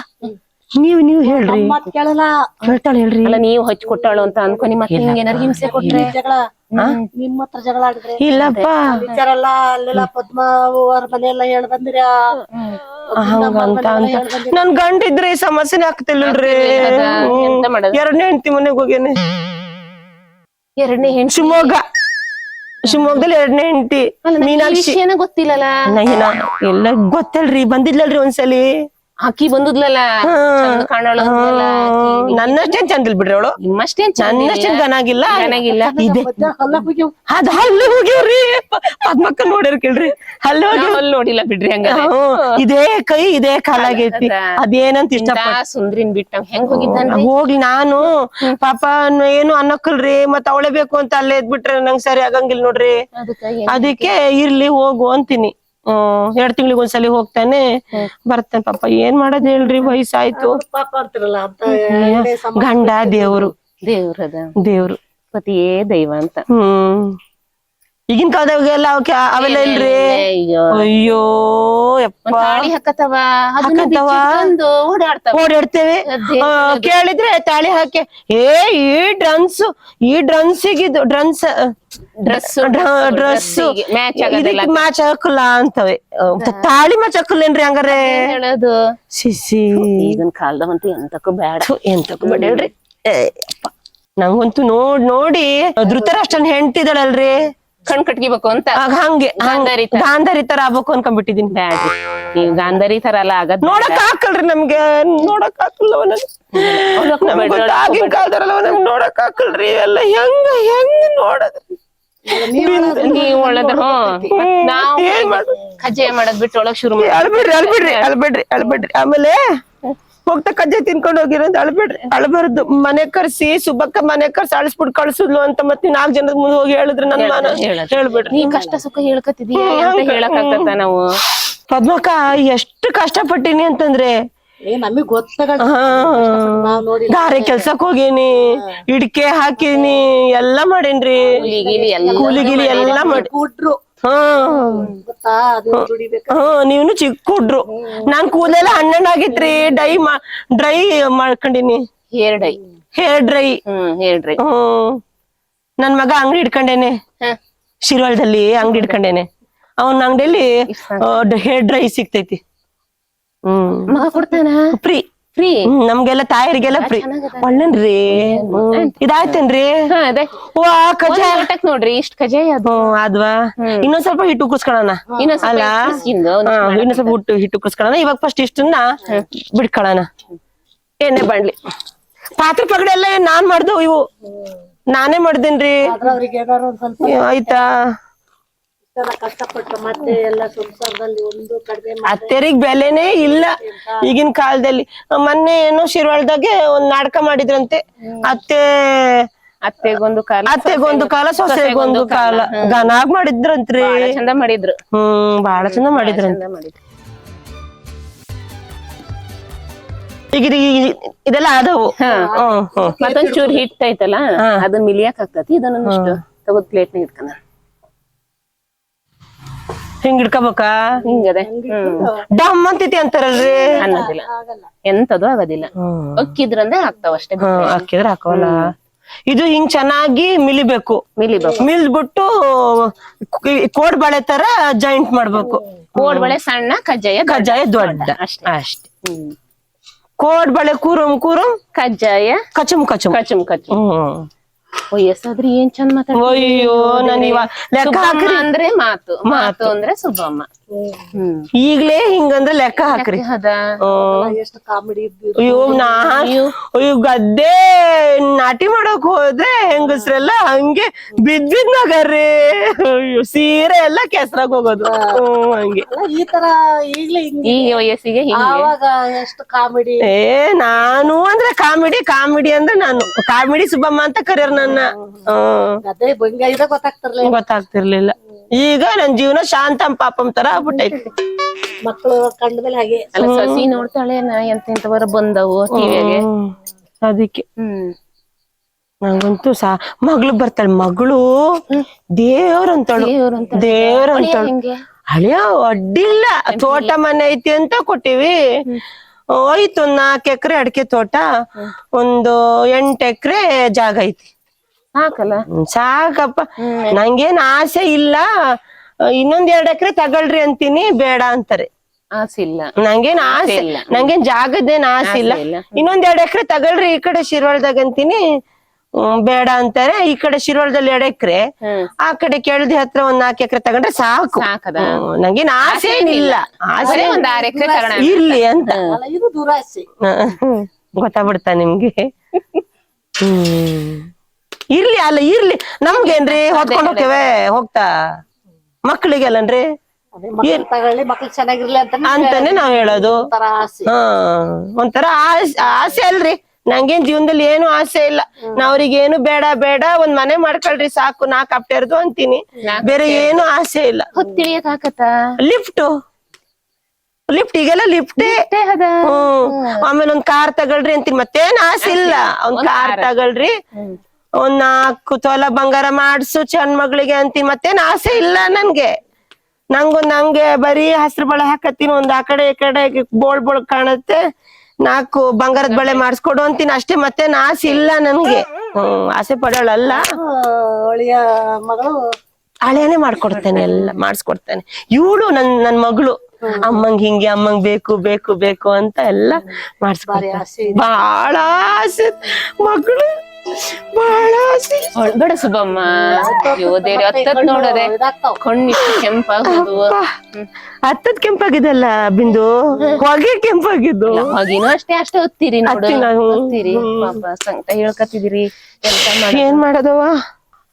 ನೀವ್ ಹೇಳ್ರಿ ಕೇಳಲ್ಲ ಹೇಳ್ತಾಳ ಹೇಳ್ರಿ. ಅಲ್ಲ ನೀವು ಹಚ್ಚಿ ಕೊಟ್ಟಾಳು ಅಂತ ಅನ್ಕೊನಿ ಮತ್ತೆ ನಿಮ್ಗೆ ಏನಾರು ಹಿಂಸೆ ಕೊಟ್ರೆ ಜಗಳ ನಿಮ್ಮ ಹತ್ರ ಜಗಳ ಆಡಿದ್ರೆ ಇಲ್ಲಪ್ಪ ವಿಚಾರಲ್ಲ ಅಲ್ಲೆಲ್ಲ ಪದ್ಮ ಅವ್ರ ಮನೆಯೆಲ್ಲ ಹೇಳ್ ಬಂದಿರ ಹಂಗಂತ ನನ್ ಗಂಡ ಇದ್ರೆ ಈ ಸಮಸ್ಯೆನೇ ಆಗ್ತಿಲ್ಲಲ್ರಿ. ಎಂತ ಮಾಡೋದು? 2ನೇ ಹೆಂಡತಿ ಮನೆಗ್ ಹೋಗೇನೆ 2ನೇ ಹೆಣ್ಣು ಶಿವಮೊಗ್ಗದಲ್ಲಿ 2ನೇ ಹೆಂಡತಿ ಮೀನಾಕ್ಷಿ ವಿಷಯನ ಗೊತ್ತಿಲ್ಲಲ್ಲ. ಎಲ್ಲ ಗೊತ್ತಲ್ರಿ ಬಂದಿದ್ಲಲ್ರಿ ಒಂದ್ಸಲಿ ಆಕಿ ಬಂದುದ್ಲಲ್ಲ ಕಾಣೋಳು ನನ್ನಷ್ಟೇನ್ ಚಂದಿಲ್ ಬಿಡ್ರಿ ಅವಳು ನಿಮ್ಮಷ್ಟೇನ್ ನನ್ನಷ್ಟೇನ್ ಗನಾಗಿಲ್ಲ ಇದೆ ಅದ್ ಹಲ್ಲು ಹೋಗ್ಯವ್ರಿ ಪದ್ಮಕ್ಕ ನೋಡ್ಯಾರ ಕೇಳ್ರಿ ಹಲ್ಲು ನೋಡಿಲ್ಲ ಬಿಡ್ರಿ ಹಂಗ ಇದೇ ಕೈ ಇದೇ ಕಾಲಾಗೈತಿ ಅದೇನಂತ ಇಷ್ಟಪಟ್ಟ ಸುಂದ್ರಿನ್ ಬಿಟ್ಟ ಹೆಂಗ್ ಹೋಗಿದ್ದಾನ ಹೋಗ್ಲಿ ನಾನು ಪಾಪ ಏನು ಅನ್ನಕ್ಕಲ್ರಿ ಮತ್ ಅವಳೇ ಬೇಕು ಅಂತ ಅಲ್ಲೇ ಇದ್ಬಿಟ್ರೆ ನಂಗ್ ಸರಿ ಆಗಂಗಿಲ್ಲ ನೋಡ್ರಿ ಅದಕ್ಕೆ ಇರ್ಲಿ ಹೋಗು ಅಂತೀನಿ 2 ತಿಂಗಳಿಗೆ ಒಂದ್ಸಲಿ ಹೋಗ್ತಾನೆ ಬರ್ತಾನೆ ಪಾಪ ಏನ್ ಮಾಡೋದ್ ಹೇಳ್ರಿ ವಯಸ್ಸಾಯ್ತು ಪಾಪ ಅಂತಿರಲ್ಲ ಗಂಡ ದೇವ್ರು ಪತಿಯೇ ದೈವ ಅಂತ ಈಗಿನ ಕಾಲದಾಗೆಲ್ಲ ಅವೆಲ್ಲ ಇಲ್ರಿ ಅಯ್ಯೋ ಯಪ್ಪ ಓಡಾಡ್ತೇವೆ ಕೇಳಿದ್ರೆ ತಾಳಿ ಹಾಕಿ ಈ ಡ್ರನ್ಸಿಗಿದು ಡ್ರೆಸ್ ಮ್ಯಾಚ್ ಹಾಕಲ್ಲ ಅಂತವೆ ತಾಳಿ ಮ್ಯಾಚ್ ಹಾಕಲ್ಲೇನ್ರಿ ಹಂಗಾರೆ ಹೇಳೋದು ಶಿಶಿ ಈಗಿನ ಕಾಲದಂತೂ ಎಂತಕ್ಕೂ ಬೇಡ ಹೇಳ್ರಿ ನಂಗಂತೂ ನೋಡಿ ಧೃತರಾಷ್ಟ್ರನ್ ಹೆಂಡ್ತಿದಳಲ್ರಿ ಕಣ್ ಕಟ್ಗಿಬೇಕು ಅಂತ ಹಂಗೆ ಗಾಂಧಾರಿ ತರ ಆಗ್ಬೇಕು ಅನ್ಕೊಂಡ್ಬಿಟ್ಟಿದೀನಿ. ಬ್ಯಾಡ್ರಿ ನೀವ್ ಗಾಂಧಾರಿ ತರ ಎಲ್ಲ ಆಗದ್ ನೋಡಕ್ ಹಾಕಲ್ರಿ ನಮ್ಗೆ ನೋಡಕ್ ಹಾಕಲ್ಲ ಆಗಿನ ಕಾಲದಲ್ಲ ನಮ್ಗೆ ನೋಡಕ್ ಹಾಕಲ್ರಿ ಎಲ್ಲ ಹೆಂಗ್ ನೋಡದ್ ನೀವ್ ಒಳ್ಳೇದ ನಾವ್ ಕಜ್ಜಾಯ ಮಾಡೋದ್ ಬಿಟ್ಟು ಒಳಗ್ ಶುರು ಅಳ್ಬಿಡ್ರಿ ಆಮೇಲೆ ಹೋಗ್ತಾ ಕಜ್ಜಾಯ ತಿನ್ಕೊಂಡ್ ಹೋಗಿರೋದ್ ಅಳ್ಬಾರ್ದು ಮನೆ ಕರ್ಸಿ ಸುಬ್ಬಕ್ಕ ಮನೆ ಕರ್ಸಿ ಅಳಿಸ್ಬಿಟ್ಟು ಕಳ್ಸುದ್ಲು ಅಂತ ಮತ್ತೆ 4 ಜನದ ಮುಂದೆ ಹೋಗಿ ಹೇಳಿದ್ರೆ ನನ್ ಮಾನ ಹೇಳ್ಬಿಡ್ರಿ. ನೀ ಕಷ್ಟ ಸುಖ ಹೇಳ್ಕತ್ತಿದೀಯ ಅಂತ ಹೇಳಕ್ ಆಗತ್ತ ನಾವು ಪದ್ಮಕ್ಕ ಎಷ್ಟು ಕಷ್ಟಪಟ್ಟಿನಿ ಅಂತಂದ್ರೆ ನಮಗ್ ಗೊತ್ತಾಗ ಗಾರೆ ಕೆಲ್ಸಕ್ ಹೋಗೇನಿ ಇಡ್ಕೆ ಹಾಕಿನಿ ಎಲ್ಲಾ ಮಾಡೇನ್ರಿ ಕೂಲಿಗಿಲಿ ಎಲ್ಲಾ ಮಾಡಿ ನೀವ್ನು ಚಿಕ್ಕ ಹುಡ್ರು ನಾನ್ ಕೂದಲೆಲ್ಲ ಹಣ್ಣಾಗಿತ್ರಿ ಡ್ರೈ ಮಾಡ್ಕೊಂಡಿನಿ ಹೇರ್ ಡ್ರೈ ನನ್ ಮಗ ಅಂಗಡಿ ಇಟ್ಕೊಂಡೇನೆ ಶಿರ್ವಾಳದಲ್ಲಿ ಅಂಗಡಿ ಇಟ್ಕೊಂಡೇನೆ ಅವನ್ ಅಂಗಡಿಯಲ್ಲಿ ಹೇರ್ ಡ್ರೈ ಸಿಗ್ತೈತಿ ಮಗ ಕೊಡ್ತಾನ ಫ್ರೀ ನಮ್ಗೆಲ್ಲ ತಾಯರಿಗೆಲ್ಲ ಫ್ರೀ ಒಳ್ಳೇನ್ರಿ ಇದಾಯ್ತೇನ್ರಿ ನೋಡ್ರಿ ಇಷ್ಟ ಕಜಾಯ ಅದ್ವಾ ಇನ್ನೊಂದ್ ಸ್ವಲ್ಪ ಹಿಟ್ಟು ಉಕ್ಕರ್ಸ್ಕೊಳ್ಳೋಣ ಅಲ್ಲ ಇನ್ನೊಂದ್ ಸ್ವಲ್ಪ ಹಿಟ್ಟು ಉಕ್ಕರ್ಸ್ಕೊಳ್ಳೋಣ ಇವಾಗ ಫಸ್ಟ್ ಇಷ್ಟನ್ನ ಬಿಡ್ಕೊಳ್ಳೋಣ ಎಣ್ಣೆ ಬಾಣ್ಲಿ ಪಾತ್ರೆ ಪಗಡೆ ಎಲ್ಲ ನಾನ್ ಮಾಡ್ದು ಇವು ನಾನೇ ಮಾಡ್ದೇನ್ರಿ ಆಯ್ತಾ ಇಷ್ಟೆಲ್ಲ ಕಷ್ಟಪಟ್ಟು ಮತ್ತೆ ಎಲ್ಲ ಸಂಸಾರದಲ್ಲಿ ಒಂದು ಕಡಿಮೆ ಅತ್ತೆರಿಗ್ ಬೆಲೆನೇ ಇಲ್ಲ ಈಗಿನ ಕಾಲದಲ್ಲಿ. ಮೊನ್ನೆ ಏನೋ ಶಿರ್ವಾಳದಾಗೆ ಒಂದ್ ನಾಟಕ ಮಾಡಿದ್ರಂತೆ. ಅತ್ತೆಗೊಂದು ಕಾಲ ಸೊಸೆಗೊಂದು ಕಾಲ ಘನಾಗ್ ಮಾಡಿದ್ರಂತ್ರಿ. ಚಂದ ಮಾಡಿದ್ರು. ಬಾಳ ಚಂದ ಮಾಡಿದ್ರಂತ. ಈಗ ಇದೆಲ್ಲ ಆದವು. ಮತ್ತೊಂದ್ ಚೂರ್ ಹಿಟ್ ಐತಲ್ಲ ಅದನ್ನ ಮಿಲಿಯಕ್ ಆಗ್ತತಿ. ಇದನ್ನ ತಗದ್ ಪ್ಲೇಟ್ ನ ಇಟ್ಕೊಂಡ ಹಿಂಗ್ ಇಡ್ಕೋಬೇಕಾ? ಹಿಂಗದೆ ಡಮ್ ಅಂತೈತಿ ಅಂತಾರಲ್ರಿ. ಅನ್ನೋದಿಲ್ಲ, ಎಂತದು ಆಗೋದಿಲ್ಲ. ಅಕ್ಕಿದ್ರಂದ್ರೆ ಆಗ್ತಾವ ಅಷ್ಟೇ. ಹಾಕಿದ್ರೆ ಹಾಕೋಲ್ಲ. ಇದು ಹಿಂಗ್ ಚೆನ್ನಾಗಿ ಮಿಲಿಬೇಕು. ಮಿಲ್ಬಿಟ್ಟು ಕೋಡ್ಬಳೆ ತರ ಜಾಯಿಂಟ್ ಮಾಡ್ಬೇಕು. ಕೋಡ್ಬಳೆ ಸಣ್ಣ, ಕಜ್ಜಾಯ ದೊಡ್ಡ ಅಷ್ಟೇ. ಕೋಡ್ಬಳೆ ಕೂರುಮ್ ಕಜ್ಜಾಯ ಕಚುಮ್ ವಯಸ್ಸಾದ್ರಿ ಏನ್ ಚಂದ ಮಾತಾಡ. ಅಯ್ಯೋ ನನ್ ಲೆಕ್ಕ ಹಾಕ್ರಿ ಅಂದ್ರೆ ಮಾತು ಅಂದ್ರೆ ಸುಬ್ಬಮ್ಮ. ಈಗ್ಲೇ ಹಿಂಗಂದ್ರೆ ಲೆಕ್ಕ ಹಾಕ್ರಿ. ಎಷ್ಟು ಕಾಮಿಡಿ ಅಯ್ಯೋ ಗದ್ದೆ ನಾಟಿ ಮಾಡಕ್ ಹೋದ್ರೆ ಹೆಂಗಸ್ರೆಲ್ಲ ಹಂಗೆ ಬಿದ್ದಿದ್ನಾಗರ್ರಿ. ಅಯ್ಯೋ ಸೀರೆ ಎಲ್ಲ ಕೆಸ್ರಾಗ ಹೋಗೋದು ಹಂಗೆ. ಈ ತರ ಈಗ್ಲೇ ಈ ವಯಸ್ಸಿಗೆ ಆವಾಗ ಎಷ್ಟು ಕಾಮಿಡಿ. ನಾನು ಅಂದ್ರೆ ಕಾಮಿಡಿ ಅಂದ್ರೆ ನಾನು ಕಾಮಿಡಿ ಸುಬ್ಬಮ್ಮ ಅಂತ ಕರೆಯರ್ ನನ್ನ. ಗದ್ದೆ ಬಂಗ ಗೊತ್ತಾಗ್ತಿರ್ಲಿಲ್ಲ. ಈಗ ನನ್ ಜೀವನ ಶಾಂತಂ ಪಾಪಂ ತರ ಆಗ್ಬಿಟ್ಟೈತಿ. ಮಕ್ಕಳು ಕಂಡ್ಮೇಲೆ ಹಾಗೆ ಅಲ್ಲ ಸಸಿ ನೋಡ್ತಾಳೆ ಎಂತೆಂತವರ ಬಂದವು ಟಿವಿಯಾಗೆ. ಅದಕ್ಕೆ ನಂಗಂತೂ ಮಗಳು ಬರ್ತಾಳೆ. ಮಗಳು ದೇವ್ರಂತಾಳು. ಹಳಿಯ ಅಡ್ಡಿಲ್ಲ. ತೋಟ ಮನೆ ಐತಿ ಅಂತ ಕೊಟ್ಟಿವಿ. ಹೋಯ್ತು 4 ಎಕರೆ ಅಡಿಕೆ ತೋಟ, ಒಂದು 8 ಎಕರೆ ಜಾಗ ಐತಿ. ಸಾಕಪ್ಪ. ನಂಗೇನ್ ಆಸೆ ಇಲ್ಲ. ಇನ್ನೊಂದ್ 2 ಎಕರೆ ತಗೊಳ್ರಿ ಅಂತೀನಿ, ಬೇಡ ಅಂತಾರೆ. ನಂಗೇನ್ ಜಾಗದ್ದೇನ್ ಆಸೆ ಇಲ್ಲ. ಇನ್ನೊಂದ್ 2 ಎಕರೆ ತಗೊಳ್ರಿ ಈ ಕಡೆ ಶಿರ್ವಾಳದಾಗ ಅಂತೀನಿ, ಬೇಡ ಅಂತಾರೆ. ಈ ಕಡೆ ಶಿರ್ವಾಳದಲ್ಲಿ 2 ಎಕರೆ, ಆ ಕಡೆ ಕೆಳದಿ ಹತ್ರ ಒಂದ್ 4 ಎಕರೆ ತಗೊಂಡ್ರೆ ಸಾಕು. ನಂಗೇನ್ ಆಸೆ ಏನಿಲ್ಲ. ಆಸೆ ಒಂದ್ 6 ಎಕರೆ ಇರ್ಲಿ ಅಂತ. ಇದು ದುರಾಸೆ. ಗೊತ್ತಾಗ್ಬಿಡ್ತಾ ನಿಮ್ಗೆ? ಇರ್ಲಿ ನಮ್ಗೇನ್ರಿ ಹೊತ್ಕೊಂಡ್ ಹೋಗ್ತೇವೆ ಹೋಗ್ತಾ ಮಕ್ಳಿಗೆಲ್ಲನ್ರಿ ತಗೊಳ್ಳಿ, ಮಕ್ಳು ಚೆನ್ನಾಗಿರ್ಲಿ ಅಂತಾನೆ ನಾವ್ ಹೇಳೋದು. ಒಂಥರ ಆಸೆ ಅಲ್ರಿ. ನಂಗೇನ್ ಜೀವನದಲ್ಲಿ ಏನು ಆಸೆ ಇಲ್ಲ. ನಾವ್ರಿಗೇನು ಬೇಡ ಒಂದ್ ಮನೆ ಮಾಡ್ಕೊಳ್ರಿ ಸಾಕು, 4 ಅಪ್ಟೇರ್ದು ಅಂತೀನಿ. ಬೇರೆ ಏನು ಆಸೆ ಇಲ್ಲ. ಲಿಫ್ಟ್ ಈಗೆಲ್ಲ ಲಿಫ್ಟೇ. ಆಮೇಲೆ ಒಂದ್ ಕಾರ್ ತಗೊಳ್ರಿ ಅಂತೀನಿ, ಮತ್ತೇನ್ ಆಸೆ ಇಲ್ಲ. ಒಂದ್ ಕಾರ್ ತಗೊಳ್ರಿ, ಒಂದ್ 4 ತೊಲ ಬಂಗಾರ ಮಾಡ್ಸು ಚಂದ್ ಮಗಳಿಗೆ ಅಂತೀನಿ, ಮತ್ತೇನ್ ಆಸೆ ಇಲ್ಲ ನನ್ಗೆ. ನಂಗೆ ಬರೀ ಹಸ್ರು ಬಳೆ ಹಾಕತ್ತೀನಿ, ಒಂದ್ ಆ ಕಡೆ ಈ ಕಡೆ ಬೋಳ್ ಕಾಣತ್ತೆ, 4 ಬಂಗಾರದ ಬಳೆ ಮಾಡ್ಸ್ಕೊಡು ಅಂತೀನಿ ಅಷ್ಟೇ. ಮತ್ತೇನ್ ಆಸೆ ಇಲ್ಲ ನನ್ಗೆ. ಆಸೆ ಪಡೋಳಲ್ಲ. ಒಳ್ಳೆಯ ಮಗಳು ಹಳೆಯನೇ ಮಾಡ್ಕೊಡ್ತೇನೆ, ಎಲ್ಲ ಮಾಡಿಸ್ಕೊಡ್ತೇನೆ. ಇವಳು ನನ್ ಮಗಳು ಅಮ್ಮಂಗ್ ಹಿಂಗೆ, ಅಮ್ಮಂಗ್ ಬೇಕು ಅಂತ ಎಲ್ಲ ಮಾಡಿಸ್ಕೊಡ್ತಾರೆ. ಬಾಳ ಆಸೆ ಮಗಳು, ಬಾಳ ಆಸೆ. ಬೇಡ ಸುಬ್ಬಮ್ಮ, ಯೋದೇರಿ ಹತ್ತದ್ ನೋಡದೆ ಕಣ್ಣಿಟ್ಟು ಕೆಂಪಾಗುದು. ಹತ್ತದ್ ಕೆಂಪಾಗಿದಲ್ಲ ಬಿಂದು, ಹೊಗೆ ಕೆಂಪಾಗಿದ್ದು. ಹೊಗಿನೂ ಅಷ್ಟೇ ಹೊತ್ತೀರಿ ನೋಡ್ತೀರಿ. ಪಾಪ ಸಂಕಟ ಹೇಳ್ಕತ್ತಿದಿರಿ. ಏನ್ ಮಾಡೋದವ?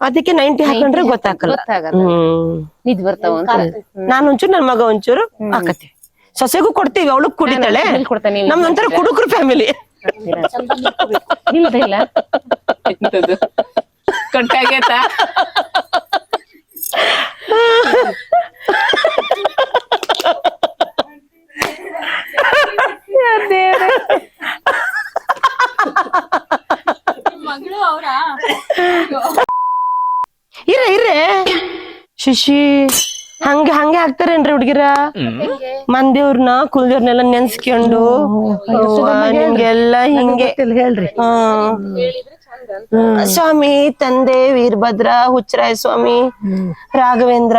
ಅದಕ್ಕೆ 90 ಹಾಕೊಂಡ್ರೆ ಗೊತ್ತಾಗಲ್ಲ. ನಿದ್ ಬರ್ತಾವ. ನಾನ್ ಒಂಚೂರು ನನ್ ಮಗ ಒಂಚೂರು ಹಾಕತ್ತೀವಿ. ಸೊಸೆಗೂ ಕೊಡ್ತೀವಿ, ಅವಳು ಕುಡಿತಾಳೆ. ನಮ್ದೊಂಥರ ಕುಡುಕ್ರು ಫ್ಯಾಮಿಲಿ. ಇಲ್ಲ ಕೊಟ್ಟಾಗೇತ. ಇರ್ರೆ ಶಿಶಿ ಹಂಗೆ ಹಾಕ್ತಾರೇನ್ರಿ ಹುಡ್ಗಿರ? ಮಂದೇವ್ರನ್ನ ಕುಲದೇವ್ರನ್ನೆಲ್ಲ ನೆನ್ಸ್ಕೊಂಡು ನಿಮ್ಗೆಲ್ಲ ಹಿಂಗೆ ಹೇಳ್ರಿ. ಸ್ವಾಮಿ ತಂದೆ ವೀರಭದ್ರ, ಹುಚ್ಚರಾಯ ಸ್ವಾಮಿ, ರಾಘವೇಂದ್ರ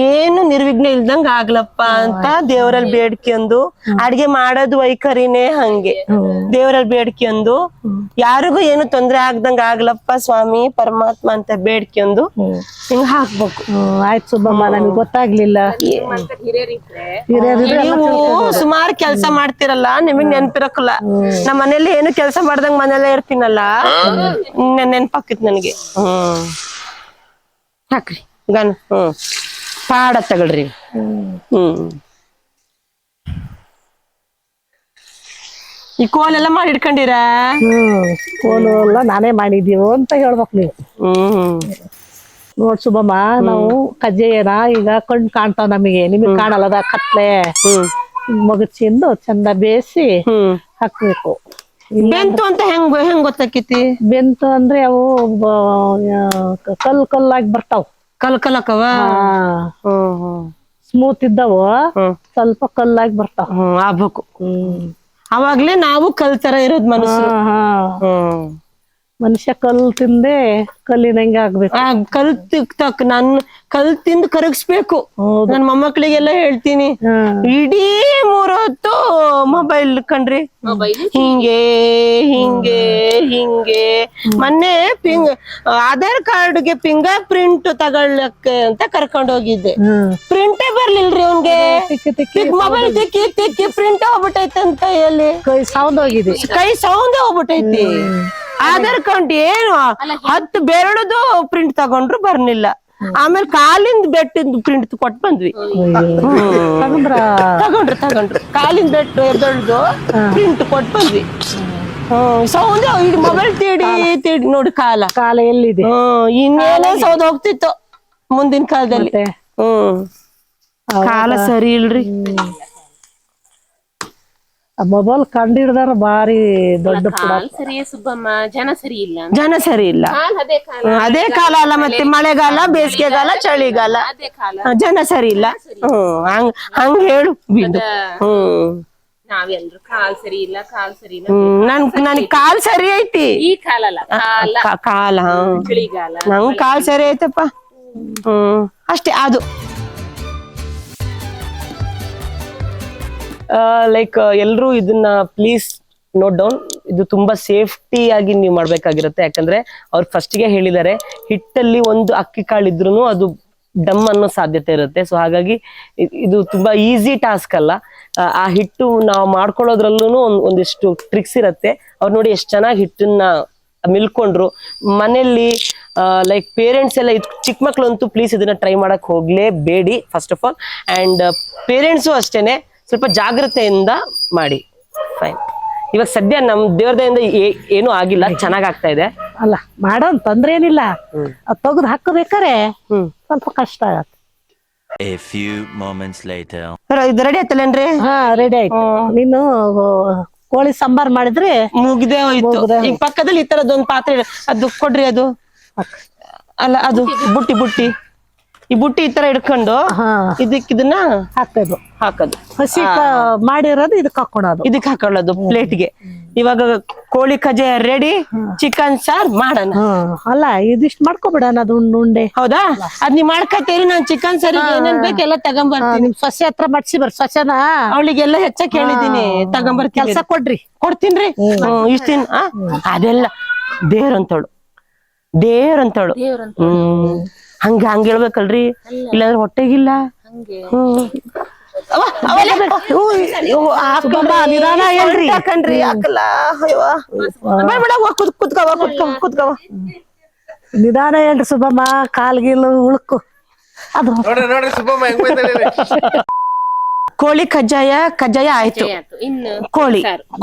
ಏನು ನಿರ್ವಿಘ್ನ ಇಲ್ದಂಗ ಆಗ್ಲಪ್ಪ ಅಂತ ದೇವರಲ್ಲಿ ಬೇಡ್ಕೊಂಡು, ಅಡ್ಗೆ ಮಾಡೋದು ವೈಖರಿನೇ ಹಂಗೆ ದೇವರಲ್ಲಿ ಬೇಡ್ಕೊಂಡು, ಯಾರಿಗೂ ಏನು ತೊಂದ್ರೆ ಆಗ್ದಂಗ ಆಗ್ಲಪ್ಪ ಸ್ವಾಮಿ ಪರಮಾತ್ಮ ಅಂತ ಬೇಡ್ಕೊಂಡು ಹಿಂಗ ಹಾಕ್ಬೇಕು. ಆಯ್ತು ಸುಬ್ಬಮ್ಮ, ನನ್ಗೆ ಗೊತ್ತಾಗ್ಲಿಲ್ಲ. ನೀವು ಸುಮಾರು ಕೆಲ್ಸ ಮಾಡ್ತಿರಲ್ಲ, ನಿಮಗ್ ನೆನ್ಪಿರಕ್ಕಲ್ಲ. ನಮ್ಮ ಮನೇಲಿ ಏನು ಕೆಲ್ಸ ಮಾಡ್ದಂಗ ಮನೇಲೆ ಇರ್ತೀನಲ್ಲ, ನೆನ್ಪಾಕಿತ್ ನನಗೆ. ಹಾಕ್ರಿ ಗನ್. ಪಾಡ ತಗೊಳ್ರಿ. ಹ್ಮ್ ಈ ಕೋಲೆಲ್ಲ ಮಾಡಿ ಇಟ್ಕೊಂಡಿರ? ಕೋಲು ಎಲ್ಲ ನಾನೇ ಮಾಡಿದೀವು ಅಂತ ಹೇಳ್ಬೇಕು ನೀವು. ನೋಡ್ ಸುಬ್ಬಮ್ಮ, ನಾವು ಕಜ್ಜಾಯನ ಈಗ ಕಣ್ ಕಾಣ್ತಾವ್ ನಮಗೆ, ನಿಮಗ್ ಕಾಣಲ್ಲದ ಕತ್ಲೆ. ಮಗಚಿಂದು ಚಂದ ಬೇಯಿಸಿ ಹಾಕ್ಬೇಕು. ಬೆಂತು ಅಂತ ಹೆಂಗ್ ಗೊತ್ತಾಕೈತಿ? ಬೆಂತು ಅಂದ್ರೆ ಅವು ಕಲ್ಲಾಗಿ ಬರ್ತಾವ್. ಕಲ್ಕಲಕವ ಸ್ಮೂತ್ ಇದ್ದವು ಸ್ವಲ್ಪ ಕಲ್ಲಾಗಿ ಬರ್ತಾವ. ಆಗ್ಬೇಕು. ಅವಾಗ್ಲೇ ನಾವು ಕಲ್ ತರ ಇರೋದ್ ಮನಸ್ಸು. ಮನುಷ್ಯ ಕಲ್ ತಿಂದೆ ಕಲ್ಲಿನಂಗೆ ಆಗ್ಬೇಕು. ಕಲ್ ತಿಂದು ಕರಗಿಸ್ಬೇಕು. ನನ್ ಮೊಮ್ಮಕ್ಳಿಗೆಲ್ಲ ಹೇಳ್ತೀನಿ, ಇಡೀ 3 ಹೊತ್ತು ಮೊಬೈಲ್ ಕಣ್ರಿ, ಹಿಂಗೆ ಹಿಂಗೆ ಹಿಂಗೆ. ಮೊನ್ನೆ ಆಧಾರ್ ಕಾರ್ಡ್ಗೆ ಫಿಂಗರ್ ಪ್ರಿಂಟ್ ತಗೊಳ್ಳಕ್ಕೆ ಅಂತ ಕರ್ಕೊಂಡ್ ಹೋಗಿದ್ದೆ. ಪ್ರಿಂಟೇ ಬರ್ಲಿಲ್ರಿ ಅವ್ನ್ಗೆ. ಮೊಬೈಲ್ ತಿಕ್ಕಿ ತಿಕ್ಕಿ ಪ್ರಿಂಟ್ ಹೋಗ್ಬಿಟ್ಟೈತೆ ಅಂತ ಕೈಯಲ್ಲಿ. ಕೈ ಸೌಂದ್ ಹೋಗಿದೆ, ಕೈ ಸೌಂದೇ ಹೋಗ್ಬಿಟ್ಟೈತಿ. ಆಧಾರ್ ಕಾರ್ಡ್ ಏನು 10 ಬೆರಳದು ಪ್ರಿಂಟ್ ತಗೊಂಡ್ರು ಬರ್ಲಿಲ್ಲ. ಆಮೇಲೆ ಕಾಲಿಂದ ಬೆಟ್ಟಿಂದ ಪ್ರಿಂಟ್ ಕೊಟ್ಟು ಬಂದ್ವಿ. ತಗೊಂಡ್ರು ಕಾಲಿಂದ ಬೆಟ್ಟು ಎದ್ದೊಳ್ದು ಪ್ರಿಂಟ್ ಕೊಟ್ಟು ಬಂದ್ವಿ. ಸೌಂದ್ ಮೊಬೈಲ್ ತೀಡಿ ನೋಡಿ ಕಾಲ ಎಲ್ಲಿದೆ. ಇನ್ನೇನೋ ಸೌದ್ ಹೋಗ್ತಿತ್ತು ಮುಂದಿನ ಕಾಲದಲ್ಲಿ. ಕಾಲ ಸರಿ ಇಲ್ರಿ. ಮೊಬೈಲ್ ಕಂಡು ಹಿಡ್ದಾರ ಬಾರಿ ದೊಡ್ಡ ಸರಿ ಸುಬ್ಬಮ್ಮ, ಜನ ಸರಿ ಇಲ್ಲ. ಅದೇ ಕಾಲ ಅಲ್ಲ, ಮತ್ತೆ ಮಳೆಗಾಲ, ಬೇಸಿಗೆಗಾಲ, ಚಳಿಗಾಲ, ಜನ ಸರಿ ಇಲ್ಲ. ಹಂಗ ಹೇಳು ಬಿಂದು. ನಾವೆಲ್ರು ಕಾಲ್ ಸರಿ ಇಲ್ಲ, ಕಾಲ್ ಸರಿ ಇಲ್ಲ. ನನ್ ಕಾಲ್ ಸರಿ ಐತಿ. ಈ ಕಾಲ ಅಲ್ಲ, ಕಾಲ ಚಳಿಗಾಲ. ನಂಗ್ ಕಾಲ್ ಸರಿ ಐತಪ್ಪ. ಅಷ್ಟೇ. ಅದು ಲೈಕ್ ಎಲ್ರು ಇದನ್ನ ಪ್ಲೀಸ್ ನೋಟ್ ಡೌನ್. ಇದು ತುಂಬಾ ಸೇಫ್ಟಿ ಆಗಿ ನೀವು ಮಾಡ್ಬೇಕಾಗಿರುತ್ತೆ. ಯಾಕಂದ್ರೆ ಅವ್ರು ಫಸ್ಟ್ ಗೆ ಹೇಳಿದ್ದಾರೆ, ಹಿಟ್ಟಲ್ಲಿ ಒಂದು ಅಕ್ಕಿ ಕಾಳು ಇದ್ರೂ ಅದು ಡಮ್ ಅನ್ನೋ ಸಾಧ್ಯತೆ ಇರುತ್ತೆ. ಸೊ ಹಾಗಾಗಿ ಇದು ತುಂಬಾ ಈಸಿ ಟಾಸ್ಕ್ ಅಲ್ಲ. ಆ ಹಿಟ್ಟು ನಾವು ಮಾಡ್ಕೊಳ್ಳೋದ್ರಲ್ಲೂ ಒಂದಿಷ್ಟು ಟ್ರಿಕ್ಸ್ ಇರುತ್ತೆ. ಅವ್ರು ನೋಡಿ ಎಷ್ಟು ಚೆನ್ನಾಗಿ ಹಿಟ್ಟನ್ನ ಮಿಲ್ಕೊಂಡ್ರು ಮನೆಯಲ್ಲಿ. ಲೈಕ್ ಪೇರೆಂಟ್ಸ್ ಎಲ್ಲ ಚಿಕ್ಕ ಮಕ್ಳಂತೂ ಪ್ಲೀಸ್ ಇದನ್ನ ಟ್ರೈ ಮಾಡಕ್ ಹೋಗ್ಲೇಬೇಡಿ first of all. And parents ಅಷ್ಟೇನೆ ಸ್ವಲ್ಪ ಜಾಗ್ರತೆಯಿಂದ ಮಾಡಿ. ಫೈನ್. ಇವಾಗ ಸದ್ಯ ನಮ್ ದೇವ್ರದಿಂದ ಏನು ಆಗಿಲ್ಲ, ಚೆನ್ನಾಗ್ ಆಗ್ತಾ ಇದೆ. ಅಲ್ಲ ಮಾಡೋನ್ ತೊಂದ್ರೆ ಏನಿಲ್ಲ. ಅದ್ ತೆಗ್ದು ಹಾಕಬೇಕಾರೆ ಸ್ವಲ್ಪ ಕಷ್ಟ ಆಗತ್ತೆ. A few moments later. ಇದು ರೆಡಿ ಆಯ್ತಲ್ಲೇನ್ರಿ? ರೆಡಿ ಆಯ್ತು. ನೀನು ಕೋಳಿ ಸಾಂಬಾರ್ ಮಾಡಿದ್ರೆ ಮುಗ್ದೇ ಹೋಯ್ತು. ಈಗ ಪಕ್ಕದಲ್ಲಿ ಈ ತರದೊಂದು ಪಾತ್ರೆ ಅದು ಕೊಡ್ರಿ. ಅದು ಅಲ್ಲ, ಅದು ಬುಟ್ಟಿ ಈ ಬುಟ್ಟಿ ಈ ತರ ಇಡ್ಕೊಂಡು ಇದನ್ನ ಹಾಕೋದು. ಹಸಿ ಮಾಡಿರೋದು ಇದಕ್ಕೆ ಹಾಕೊಳ್ಳೋದು. ಇದಕ್ಕೆ ಹಾಕೊಳ್ಳೋದು ಪ್ಲೇಟ್ಗೆ. ಇವಾಗ ಕೋಳಿ ಕಜ್ಜಾಯ ರೆಡಿ. ಚಿಕನ್ ಸಾರ್ ಮಾಡೋಣ. ಅಲ್ಲ ಇದಿಷ್ಟು ಮಾಡ್ಕೊಬಿಡೋಣ. ಅದು ಉಂಡೆ. ಹೌದಾ? ಅದ್ ನೀವ್ ಮಾಡ್ಕೊತೀರಿ. ನಾನ್ ಚಿಕನ್ ಸಾರ್ ಏನೇನ್ ಬೇಕೆಲ್ಲ ತಗೊಂಬರ್ತೀನಿ. ನಿಮ್ ಸೊಸೆ ಹತ್ರ ಮಾಡ್ಸಿ ಸೊಸೆನ ಅವಳಿಗೆಲ್ಲ ಹೆಚ್ಚಾಗಿ ಹೇಳಿದೀನಿ, ತಗೊಂಬರ್ತೀನಿ. ಕೆಲ್ಸ ಕೊಡ್ತೀನ್ರಿ. ಇಷ್ಟ ದಿನ ಅದೆಲ್ಲ ದೇವ್ರಂತಳು. ಹಂಗ ಹೇಳ್ಬೇಕಲ್ರಿ, ಇಲ್ಲಾಂದ್ರೆ ಹೊಟ್ಟೆಗಿಲ್ಲ. ನಿಧಾನ ಹೇಳ್ರಿ ಸುಬ್ಬಮ್ಮ, ಕಾಲ್ಗಿಲು ಉಳ್ಕು. ಅದು ಕೋಳಿ ಕಜ್ಜಾಯ ಆಯ್ತು.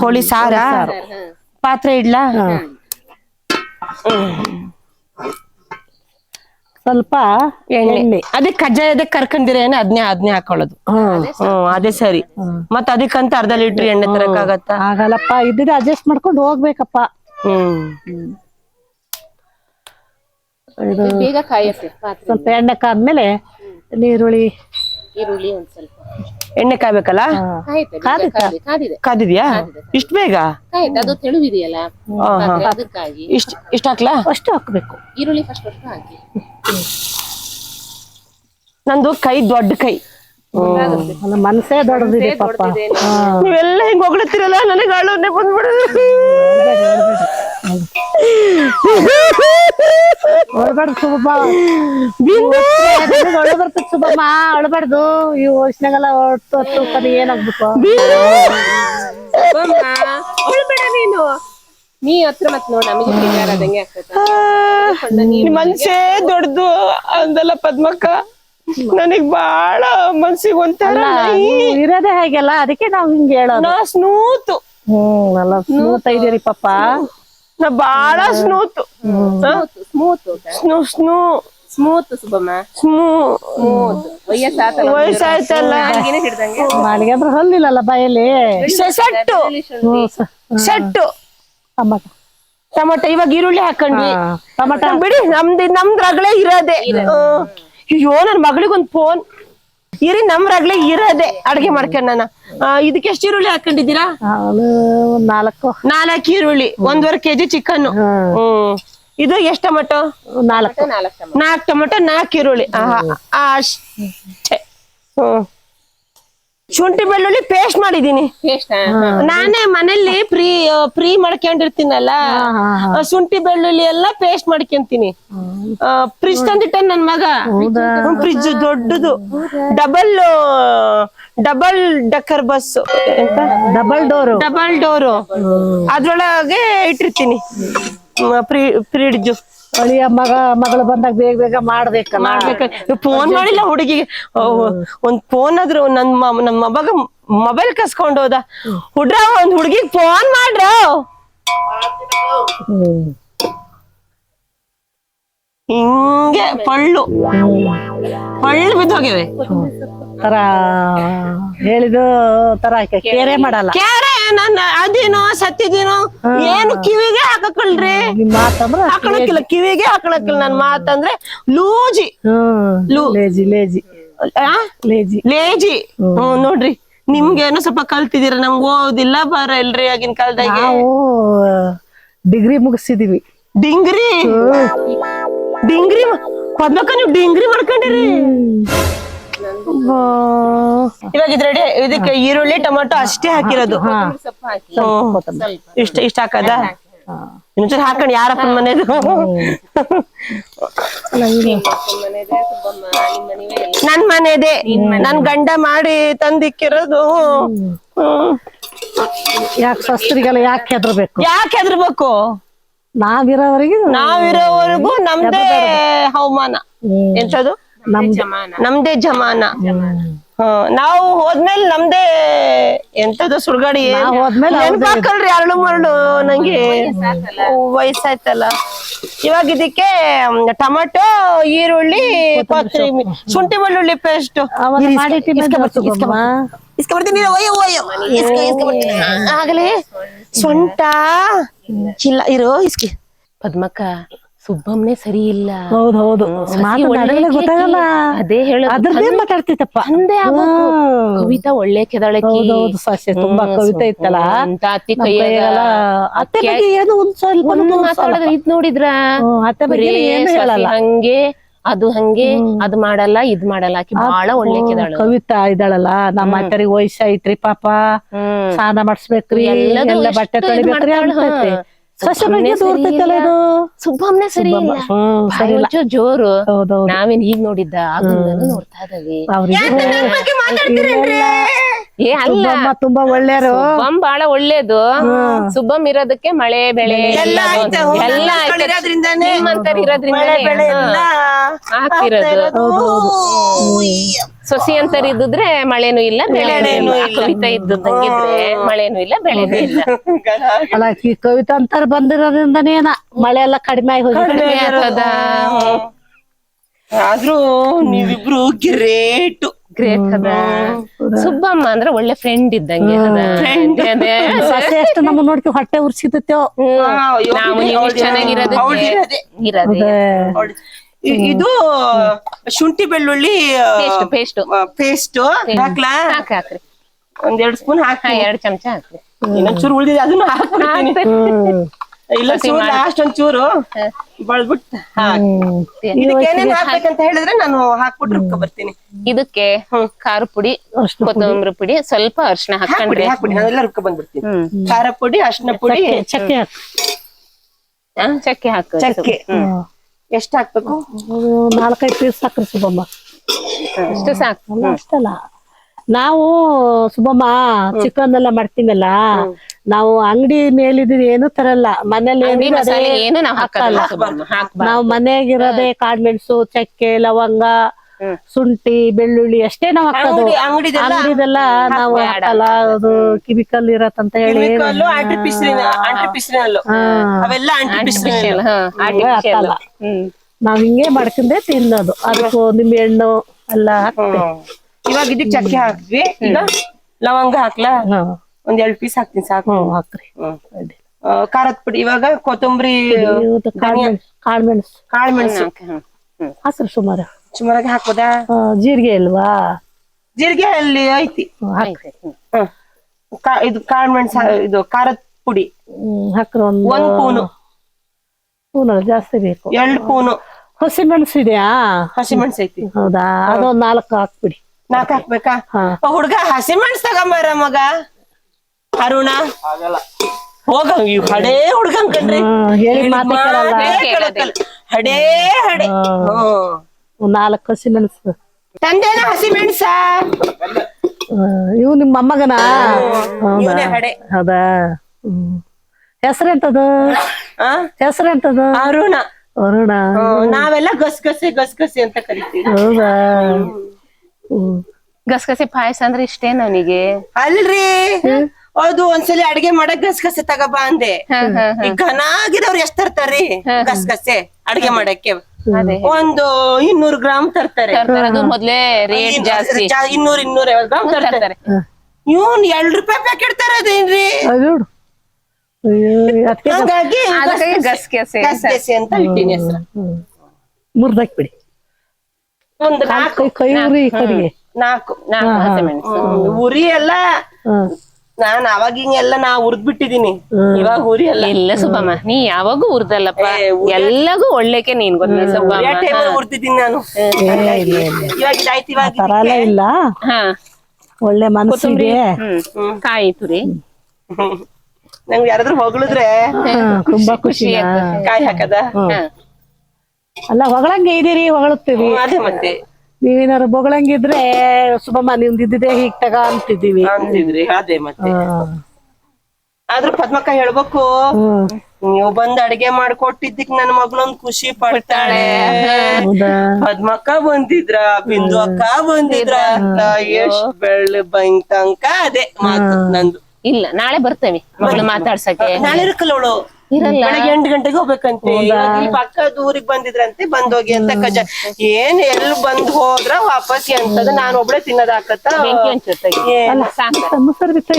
ಕೋಳಿ ಸಾರ ಪಾತ್ರೆ ಇಡ್ಲಾ? ಸ್ವಲ್ಪ ಎಣ್ಣೆ. ಅದೇ ಕಜ್ಜಾಯದ ಕರ್ಕೊಂಡಿರೇನ ಅದ್ನೇ ಹಾಕೊಳ್ಳೋದು. ಅದೇ ಸರಿ. ಮತ್ ಅದಕ್ಕಂತ ಅರ್ಧ ಲೀಟರ್ ಎಣ್ಣೆ ತರಕಾಗತ್ತ? ಆಗಲ್ಲಪ್ಪ. ಇದ್ದಿದ್ದು ಅಡ್ಜಸ್ಟ್ ಮಾಡ್ಕೊಂಡು ಹೋಗ್ಬೇಕಪ್ಪ. ಬೇಗ ಕಾಯತ್ತೆ. ಸ್ವಲ್ಪ ಎಣ್ಣೆ ಕಾದ್ಮೇಲೆ ಈರುಳ್ಳಿ ಒಂದ್ ಸ್ವಲ್ಪ ಎಣ್ಣೆ ಕಾಯ್ಬೇಕಲ್ಲ? ಕಾದಿದ್ಯಾ? ಇಷ್ಟ ಬೇಗ? ಅದು ತೆಳುವಿದೆಯಲ್ಲ, ಅದಕ್ಕಾಗಿ ಇಷ್ಟ ಹಾಕ್ಲಾ? ಅಷ್ಟು ಹಾಕ್ಬೇಕು. ಈರುಳ್ಳಿ ಫಸ್ಟ್ ಹಾಕಿ. ನಂದು ಕೈ ದೊಡ್ಡ ಕೈ. ಮನಸ್ಸೇ ದೊಡ್ಡದಿದೆ ಪಾಪ. ನೀವೆಲ್ಲ ಹಿಂಗ್ ಹೊಗಳ್ತಿರಲ್ಲ, ನನಗೆ ಅಳುನೆ ಬಂದ್ಬಿಡುದು. ಹೊಳ್ಬಾರ್ದು ಸುಬ್ಬಮ್ಮ, ಬರ್ತದೆ ಸುಬ್ಬಮ್ಮ. ಅಳ್ಬಾರ್ದು. ಈ ವಯಸ್ಸಿನಾಗೆಲ್ಲ ಹೊತ್ತು ಏನಾಗ್ಬೇಕು? ನೀನು ನೀ ಹತ್ರ ಮತ್ ನೋಡ, ನಮಗೆ ಬೇಜಾರಾದಂಗೆ ಆಗ್ತದ. ಮನ್ಸೇ ದೊಡ್ಡದು ಅಂದಲ್ಲ ಪದ್ಮಕ್ಕ. ನನಗ್ ಬಾಳ ಮನ್ಸಿಗೆ ಒಂಥರ ಇರೋದೇ ಹಾಗೆಲ್ಲ, ಅದಕ್ಕೆ ನಾವ್ ಹಿಂಗ್ ಹೇಳೋದು. ನಾ ಸ್ನೂತು ಅಲ್ಲ ಸ್ಮೂತ್ ಇದೀರಿ ಪಾಪ. ನಾ ಬಾಳ ಸ್ನೂತು ಸ್ಮೂತ್ ಸುಬ್ಬಮ್ಮ, ವಯಸ್ಸಾಯ್ತಲ್ಲ. ನಾಲಿಗೆ ಅಂದ್ರೆ ಹಲ್ಲಿಲ್ಲಲ್ಲ ಬಾಯಲ್ಲಿ. ಸೆಟ್ಟು ಟೊಮೊಟೊ ಇವಾಗ ಈರುಳ್ಳಿ ಹಾಕೊಂಡ್ವಿ. ಟೊಮೊಟೊ ಬಿಡಿ, ನಮ್ದ್ರಾಗ್ಲೇ ಇರೋದೆ. ಅಯ್ಯೋ ನನ್ ಮಗಳಿಗೊಂದ್ ಫೋನ್ ಇರಿ, ನಮ್ರಾಗ್ಲೇ ಇರೋದೆ ಅಡ್ಗೆ ಮಾಡ್ಕೊಂಡ್ ನಾನು. ಇದಕ್ಕೆ ಎಷ್ಟು ಈರುಳ್ಳಿ ಹಾಕೊಂಡಿದ್ದೀರಾ? 4 ಈರುಳ್ಳಿ, 1.5 kg ಚಿಕನ್. ಇದು ಎಷ್ಟ್ ಟೊಮೊಟೊ? 4 ಟೊಮೊಟೊ, 4 ಈರುಳ್ಳಿ. ಶುಂಠಿ ಬೆಳ್ಳುಳ್ಳಿ ಪೇಸ್ಟ್ ಮಾಡಿದೀನಿ. ನಾನೇ ಮನೇಲಿ ಫ್ರೀ ಮಾಡ್ಕೊಂಡಿರ್ತೀನಲ್ಲ, ಶುಂಠಿ ಬೆಳ್ಳುಳ್ಳಿ ಎಲ್ಲ ಪೇಸ್ಟ್ ಮಾಡ್ಕೊಂತೀನಿ. ಫ್ರಿಜ್ ತಂದಿಟ್ಟ ನನ್ ಮಗ. ಫ್ರಿಜ್ ದೊಡ್ಡದು, double decker bus, double door. ಅದ್ರೊಳಗೆ ಇಟ್ಟಿರ್ತೀನಿ ಫ್ರಿಡ್ಜ್. ಅಳಿಯ ಮಗಳು ಬಂದಾಗ ಬೇಗ ಬೇಗ ಮಾಡ್ಬೇಕಲ್ಲ. ಫೋನ್ ಮಾಡಿಲ್ಲ ಹುಡುಗಿಗೆ. ಒಂದ್ ಫೋನ್ ಆದ್ರೂ ನನ್ ಮಗ ಮೊಬೈಲ್ ಕಸ್ಕೊಂಡ್ ಹೋದ. ಒಂದ್ ಹುಡುಗಿಗ್ ಫೋನ್ ಮಾಡ್ರ. ಹಿಂಗೆ ಪಳ್ಳು ಬಿದ್ದೋಗಿವೆ. ತರ ಹೇಳಿದು ತರ ಕೇರೆ ಮಾಡಲ್ಲ. ಅದೇನೋ ಸತ್ತಿದೇನೋ ಏನು ಕಿವಿಗೆ ಹಾಕಲ್ರಿ. ಹಾಕೊಳಕಿಲ್ಲ, ಕಿವಿಗೆ ಹಾಕೊಳಕಿಲ್ಲ. ನನ್ ಮಾತಂದ್ರೆ ಲೂಜಿ ಲೇಜಿ. ನೋಡ್ರಿ, ನಿಮ್ಗೇನೋ ಸ್ವಲ್ಪ ಕಲ್ತಿದೀರ, ನಮ್ಗೆ ಓದಿಲ್ಲ ಬರ ಇಲ್ರಿ ಆಗಿನ ಕಾಲದಾಗ. ಡಿಗ್ರಿ ಮುಗಿಸಿದೀವಿ. ಡಿಂಗ್ರಿ ಪದ್ಮಕ್ಕ, ನೀವು ಡಿಂಗ್ರಿ ಮಾಡ್ಕೊಂಡಿರಿ. ಇವಾಗ ಇದ್ ರೆಡಿ. ಇದಕ್ಕೆ ಈರುಳ್ಳಿ ಟೊಮೊಟೊ ಅಷ್ಟೇ ಹಾಕಿರೋದು. ಇಷ್ಟ ಹಾಕದ? ಇನ್ನೊಂಚೂರು ಹಾಕೊಂಡ್ ಯಾರಪ್ಪನ ಮನೇದು? ನನ್ ಮನೆದೆ, ನನ್ ಗಂಡ ಮಾಡಿ ತಂದಿಕ್ಕಿರೋದು. ಯಾಕೆ ಸಸ್ತ್ರಿಗೆಲ್ಲ ಯಾಕೆ ಹೆದರ್ಬೇಕು? ನಾವಿರೋವರೆಗೂ ನಮ್ದೇ ಹವಾಮಾನ. ಎಂತದು? ನಮ್ದೇ ಜಮಾನ. ನಾವು ಹೋದ್ಮೇಲೆ ನಮ್ದೇ ಎಂತದ ಸುಡ್ಗಾಡಿ. ನೆನ್ಪಾಕಲ್ರಿ ಅರಳು ಮರಳು. ನಂಗೆ ವಯಸ್ಸಾಯ್ತಲ್ಲ. ಇವಾಗ ಇದಕ್ಕೆ ಟೊಮೊಟೊ, ಈರುಳ್ಳಿ, ಕೊತ್ತಂಬರಿ, ಶುಂಠಿ ಬೆಳ್ಳುಳ್ಳಿ ಪೇಸ್ಟ್ ಇಸ್ಕೊಬರ್ತೀನಿ. ಆಗಲೇ ಸೊಂಟ ಚಿಲ್ಲ ಇರೋ ಇಸ್ಕಿ. ಪದ್ಮಕ್ಕ, ಸುಬ್ಬಮ್ಮನೆ ಸರಿ ಇಲ್ಲ. ಹೌದು ಗೊತ್ತಾಗಲ್ಲ. ಅದೇ ಹೇಳೋದು ಮಾತಾಡ್ತಿತ್ತಪ್ಪ. ಕವಿತಾ ಒಳ್ಳೆ ಕೆದಳಕಿ. ತುಂಬಾ ಕವಿತೆ ಇತ್ತಲ್ಲ. ಅತ್ತಿ ಕೈಯಾಗಲ್ಲ ಏನು ಒಂದ್ ಸ್ವಲ್ಪ ಮಾತಾಡಿದ್ರೆ ಇದ್ ನೋಡಿದ್ರ ಅತ್ತೆ ಬಗ್ಗೆ ಏನು ಹೇಳಲ್ಲ. ಹಂಗೆ ಅದು ಹಂಗೆ, ಅದ್ ಮಾಡಲ್ಲ ಇದ್ ಮಾಡಲ್ಲ. ಆಕಿ ಬಾಳ ಒಳ್ಳೆ ಕೆದಾಳ. ಕವಿತಾ ಇದ್ದಾಳಲ್ಲ, ನಮ್ಮ ಅತ್ತರಿಗೆ ವಯಸ್ಸಾಯ್ತ್ರಿ ಪಾಪ, ಸ್ನಾನ ಮಾಡಿಸ್ಬೇಕ್ರಿ, ಎಲ್ಲ ಬಟ್ಟೆ ತೊಳಿಬೇಕ್ರಿ ಅಂತೈತಿ. ಸಸ್ಯ ಬಗ್ಗೆ ದೂರ್ತೈತಲ್ಲ ಇದು. ಸುಬ್ಬಮ್ಮನೆ ಸರಿ ಇಲ್ಲ, ಜೋರು. ನಾವೇನ್ ಈಗ ನೋಡಿದ್ದ ನೋಡ್ತಾ ಇದಾವೆ. ಏ ಅಲ್ಲ, ತುಂಬಾ ಒಳ್ಳೆಯರು. ಸುಬ್ಬಮ್ ಬಾಳ ಒಳ್ಳೇದು. ಸುಬ್ಬಮ್ ಇರೋದಕ್ಕೆ ಮಳೆ ಬೆಳೆ ಎಲ್ಲ ನಿಮ್ಮಂತರ ಇರೋದ್ರಿಂದ ಹಾಕಿರೋದು. ಸೊಸಿ ಅಂತರ ಇದ್ದಿದ್ರೆ ಮಳೆನೂ ಇಲ್ಲ ಬೆಳೆನೂ ಇಲ್ಲ. ಕವಿತಾ ಇದ್ದಂಗಿದ್ರೆ ಮಳೆನೂ ಇಲ್ಲ ಬೆಳೆನೂ ಇಲ್ಲ. ಅಲ್ಲ, ಈ ಕವಿತಾ ಅಂತಾರ ಬಂದಿರೋದ್ರಿಂದನೇನ ಮಳೆ ಎಲ್ಲ ಕಡಿಮೆ ಆಗಿ ಹೋಗಿ. ಆದ್ರೂ ನೀವಿಬ್ರು ಗ್ರೇಟ್ ಅದ. ಸುಬ್ಬಮ್ಮ ಅಂದ್ರೆ ಒಳ್ಳೆ ಫ್ರೆಂಡ್ ಇದ್ದಂಗೆ. ಸಸ್ಯ ಎಷ್ಟು ನಮ್ಮ ನೋಡ್ತೀವಿ, ಹೊಟ್ಟೆ ಉರ್ಸಿತೇವ್ ನಾವು. ನೀವು ಚೆನ್ನಾಗಿರೋದು. ಇದು ಶುಂಠಿ ಬೆಳ್ಳುಳ್ಳಿ ಪೇಸ್ಟ್ ಹಾಕ್ಲಾ? ಹಾಕ್ರಿ. 1-2 ಸ್ಪೂನ್ ಹಾಕಿ. 2 ಚಮಚ ಹಾಕ್ರಿ. ಇನ್ನೊಂಚೂರು ಉಳಿದಿದೆ, ಅದನ್ನು ಹಾಕ್ಬಿಡ್ತೀನಿ. ಇಲ್ಲ ಲಾಸ್ಟ್ ಒಂಚೂರು ಬಳದ್ಬಿಟ್ಟು ಇದಕ್ಕೆ ಏನೇನ್ ಹಾಕ್ಬೇಕಂತ ಹೇಳಿದ್ರೆ ನಾನು ಹಾಕ್ಬಿಟ್ಟು ರುಬ್ಕೊ ಬರ್ತೀನಿ. ಇದಕ್ಕೆ ಖಾರ ಪುಡಿ, ಕೊತ್ತಂಬರಿ ಪುಡಿ, ಸ್ವಲ್ಪ ಅರ್ಶಿನ ಹಾಕ್ಬಿಡಿ. ನಾನೆಲ್ಲ ರುಬ್ಕೊ ಬಂದ್ಬಿಡ್ತೀನಿ. ಖಾರ ಪುಡಿ, ಅರ್ಶಿನ ಪುಡಿ, ಚಕ್ಕೆ ಹಾಕು. ಚಕ್ಕೆ ಎಷ್ಟ್ ಹಾಕ್ಬೇಕು? 4-5 ಪೀಸ್ ಹಾಕ್ರಿ ಸುಬ್ಬಮ್ಮ. ಅಷ್ಟು ಸಾಕು. ಅಷ್ಟಲ್ಲ, ನಾವು ಸುಬ್ಬಮ್ಮ ಚಿಕನ್ ಎಲ್ಲ ಮಾಡ್ತೀವಲ್ಲ, ನಾವು ಅಂಗಡಿ ಮೇಲಿದ್ ಏನು ತರಲ್ಲ. ಮನೇಲಿ ಏನು ನಾವು ಹಾಕಲ್ಲ. ನಾವು ಮನೆಯಾಗಿರೋದೇ ಕಾಳ್ಮೆಣಸು, ಚಕ್ಕೆ, ಲವಂಗ, ಶುಂಠಿ ಬೆಳ್ಳುಳ್ಳಿ ಅಷ್ಟೇ ನಾವ್ ಹಾಕೋದು. ಅಂಗಡಿದೆಲ್ಲ ನಾವು ಹಾಕಲ್ಲ, ಅದು ಕೆಮಿಕಲ್ ಇರತ್ತಂತ ಹೇಳಿ ಅವೆಲ್ಲ ಆರ್ಟಿಫಿಷಿಯಲ್ ಹಾಕಲ್ಲ. ನಾವ್ ಹಿಂಗೆ ಮಾಡ್ಕೊಂಡೆ ತಿನ್ನೋದು. ಅದಕ್ಕೂ ನಿಂಬೆ ಹಣ್ಣು ಎಲ್ಲ ಹಾಕ್ತೇವೆ. ಇವಾಗ ಇದಕ್ ಚಕ್ಕೆ ಹಾಕ್ದ್ವಿ, ಈಗ ಲವಂಗ ಹಾಕ್ಲಾ? ಒಂದ್ 2 ಪೀಸ್ ಹಾಕ್ತೀನಿ ಸಾಕು. ಹಾಕ್ರಿ. ಖಾರದ ಪುಡಿ, ಇವಾಗ ಕೊತ್ತಂಬರಿ, ಕಾಳ್ಮೆಣಸು ಹಾಕ್ರಿ ಸುಮಾರಾಗಿ ಹಾಕೋದಾ? ಜೀರಿಗೆ ಇಲ್ವಾ? ಜೀರಿಗೆ ಅಲ್ಲಿ ಐತಿ, ಹಾಕ್ರಿ. ಇದು ಕಾಳ್ಮೆಣಸು, ಇದು ಖಾರದ ಪುಡಿ ಹಾಕ್ರಿ. 1 ಸ್ಪೂನು. ಸ್ಪೂನ್ ಜಾಸ್ತಿ ಬೇಕು. 2 ಸ್ಪೂನು. ಹಸಿಮೆಣಸು ಇದೆಯಾ? ಹಸಿಮೆಣಸು ಐತಿ. ಹೌದಾ? ಅದೊಂದ್ 4 ಹಾಕ್ಬಿಡಿ. 4 ಹಾಕ್ಬೇಕಾ? ಹುಡ್ಗ ಹಸಿಮೆಣಸು ತಗೊಂಬಾರ ಮಗ. ಅರುಣ ಹೋಗ, ಹಡೇ ಹುಡ್ಗ ಅನ್ಕಂಡ್ರಿ, ಹೇಳಿ ಮಾತೇ ಹಡೇ ಹಡೆ. 4 ಹಸಿಮೆಣಸು ತಂದೇನ ಹಸಿಮೆಣಸ? ಇವ್ ನಿಮ್ಮ ಮೊಮ್ಮಗನ? ಹಡೆ. ಹೌದಾ? ಹೆಸರೆಂತದು? ಹೆಸರೆಂತದು? ಅರುಣ. ಅರುಣ. ನಾವೆಲ್ಲ ಗಸಗಸೆ ಅಂತ ಕರಿತೀವಿ. ಹೌದಾ? ಗಸಗಸೆ ಪಾಯಸ ಅಂದ್ರೆ ಇಷ್ಟೇನ ಅವನಿಗೆ? ಅಲ್ರಿ, ಅದು ಒಂದ್ಸಲಿ ಅಡ್ಗೆ ಮಾಡಕ್ ಗಸಗಸೆ ತಗಬಾ ಅಂದೆ. ಈಗ ಘನಾಗಿರೋರು ಎಷ್ಟ್ ತರ್ತಾರ್ರಿ ಗಸಗಸೆ ಅಡ್ಗೆ ಮಾಡಕ್ಕೆ? ಒಂದು 200 ಗ್ರಾಮ್ ತರ್ತಾರೆ. ಅದು ಮೊದ್ಲೇ ರೇಟ್ ಜಾಸ್ತಿ, 200-250 ಗ್ರಾಮ್ ತರ್ತಾರೆ. ಇವ್ನ್ 2 ರೂಪಾಯಿ ಪ್ಯಾಕೆಟ್ ತರೋದೇನ್ರಿ? ಹಾಗಾಗಿ ಗಸಗಸೆ ಅಂತ ಇಟ್ಟಿನಿ ಹೆಸರು. ಮುರ್ದಾಕ್ಬಿಡಿ. ಒಂದು 4 ಕೈ ಉರಿ ಕಡೆಗೆ 4 ಹಸಿಮೆಣಸು. ಉರಿ ಎಲ್ಲ ನಾನ್ ಅವಾಗಿಂಗೆಲ್ಲ ನಾ ಉರ್ದ್ ಬಿಟ್ಟಿದೀನಿ, ಇವಾಗ ಉರಿ ಎಲ್ಲ ಇಲ್ಲ ಸುಬ್ಬಮ್ಮ, ನೀ ಯಾವಾಗೂ ಉರ್ದಲ್ಲಪ್ಪ, ಎಲ್ಲಗೂ ಒಳ್ಳೆಕೆ ನೀನ್ ಗೊತ್ತ. ಉರ್ತಿದ್ದೀನಿ ನಾನು. ಇವಾಗ ಇದಾಯ್ತು. ಇವಾಗ ತರ ಎಲ್ಲ ಇಲ್ಲ. ಒಳ್ಳೆ ಮನಸ್ಸಿಗೆ ಕಾಯಿ ತುರಿ. ನಂಗೆ ಯಾರಾದ್ರೂ ಹೊಗಳಿದ್ರೆ ತುಂಬಾ ಖುಷಿ. ಕಾಯಿ ಹಾಕದ? ಅಲ್ಲ, ಹೊಗಳಂಗೆ ಇದೀರಿ, ಹೊಗಳುತ್ತೀವಿ. ಅದೇ ಮತ್ತೆ ನೀವೇನಾರು ಬೊಗಳಂಗಿದ್ರೆ ಸುಬ್ಬಮ್ಮ ನಿಮ್ದಿದ್ದೆ ಹೀಗ್ ತಗ ಅಂತಿದ್ದೀವಿ ಅಂತಿದ್ರಿ. ಅದೇ ಮತ್ತೆ. ಆದ್ರೂ ಪದ್ಮಕ್ಕ ಹೇಳ್ಬೇಕು, ನೀವು ಬಂದ್ ಅಡಿಗೆ ಮಾಡ್ಕೊಟ್ಟಿದ್ದಕ್ ನನ್ ಮಗಳೊಂದ್ ಖುಷಿ ಪಡ್ತಾಳೆ. ಪದ್ಮಕ್ಕ ಬಂದಿದ್ರ, ಬಿಂದು ಅಕ್ಕ ಬಂದಿದ್ರ ಅಂತ ಎಷ್ಟ್ ಬೆಳ್ಳ ಬಂತಂಕ. ಅದೇ ಮಾತು ನಂದು. ಇಲ್ಲ, ನಾಳೆ ಬರ್ತೇವೆ ಮಗಳು ಮಾತಾಡ್ಸಕ್ಕೆ. ನಾಳೆ ಇರಕ್ಕಲ್ಲ ಅವಳು, ಬೆಳಗ್ಗೆ 8 ಗಂಟೆಗೆ ಹೋಗ್ಬೇಕಂತೆ. ಈ ಪಕ್ಕದ ಊರಿಗೆ ಬಂದಿದ್ರಂತೆ, ಬಂದೋಗಿ ಅಂತ ಏನ್ ಎಲ್ಲಿ ಬಂದ್ ಹೋದ್ರ ವಾಪಸ್ ಅಂತದ. ನಾನ್ ಒಬ್ಳೆ ತಿನ್ನೋದಾಕತ್ತ? ಮೊಸರು ಬಿತ್ತ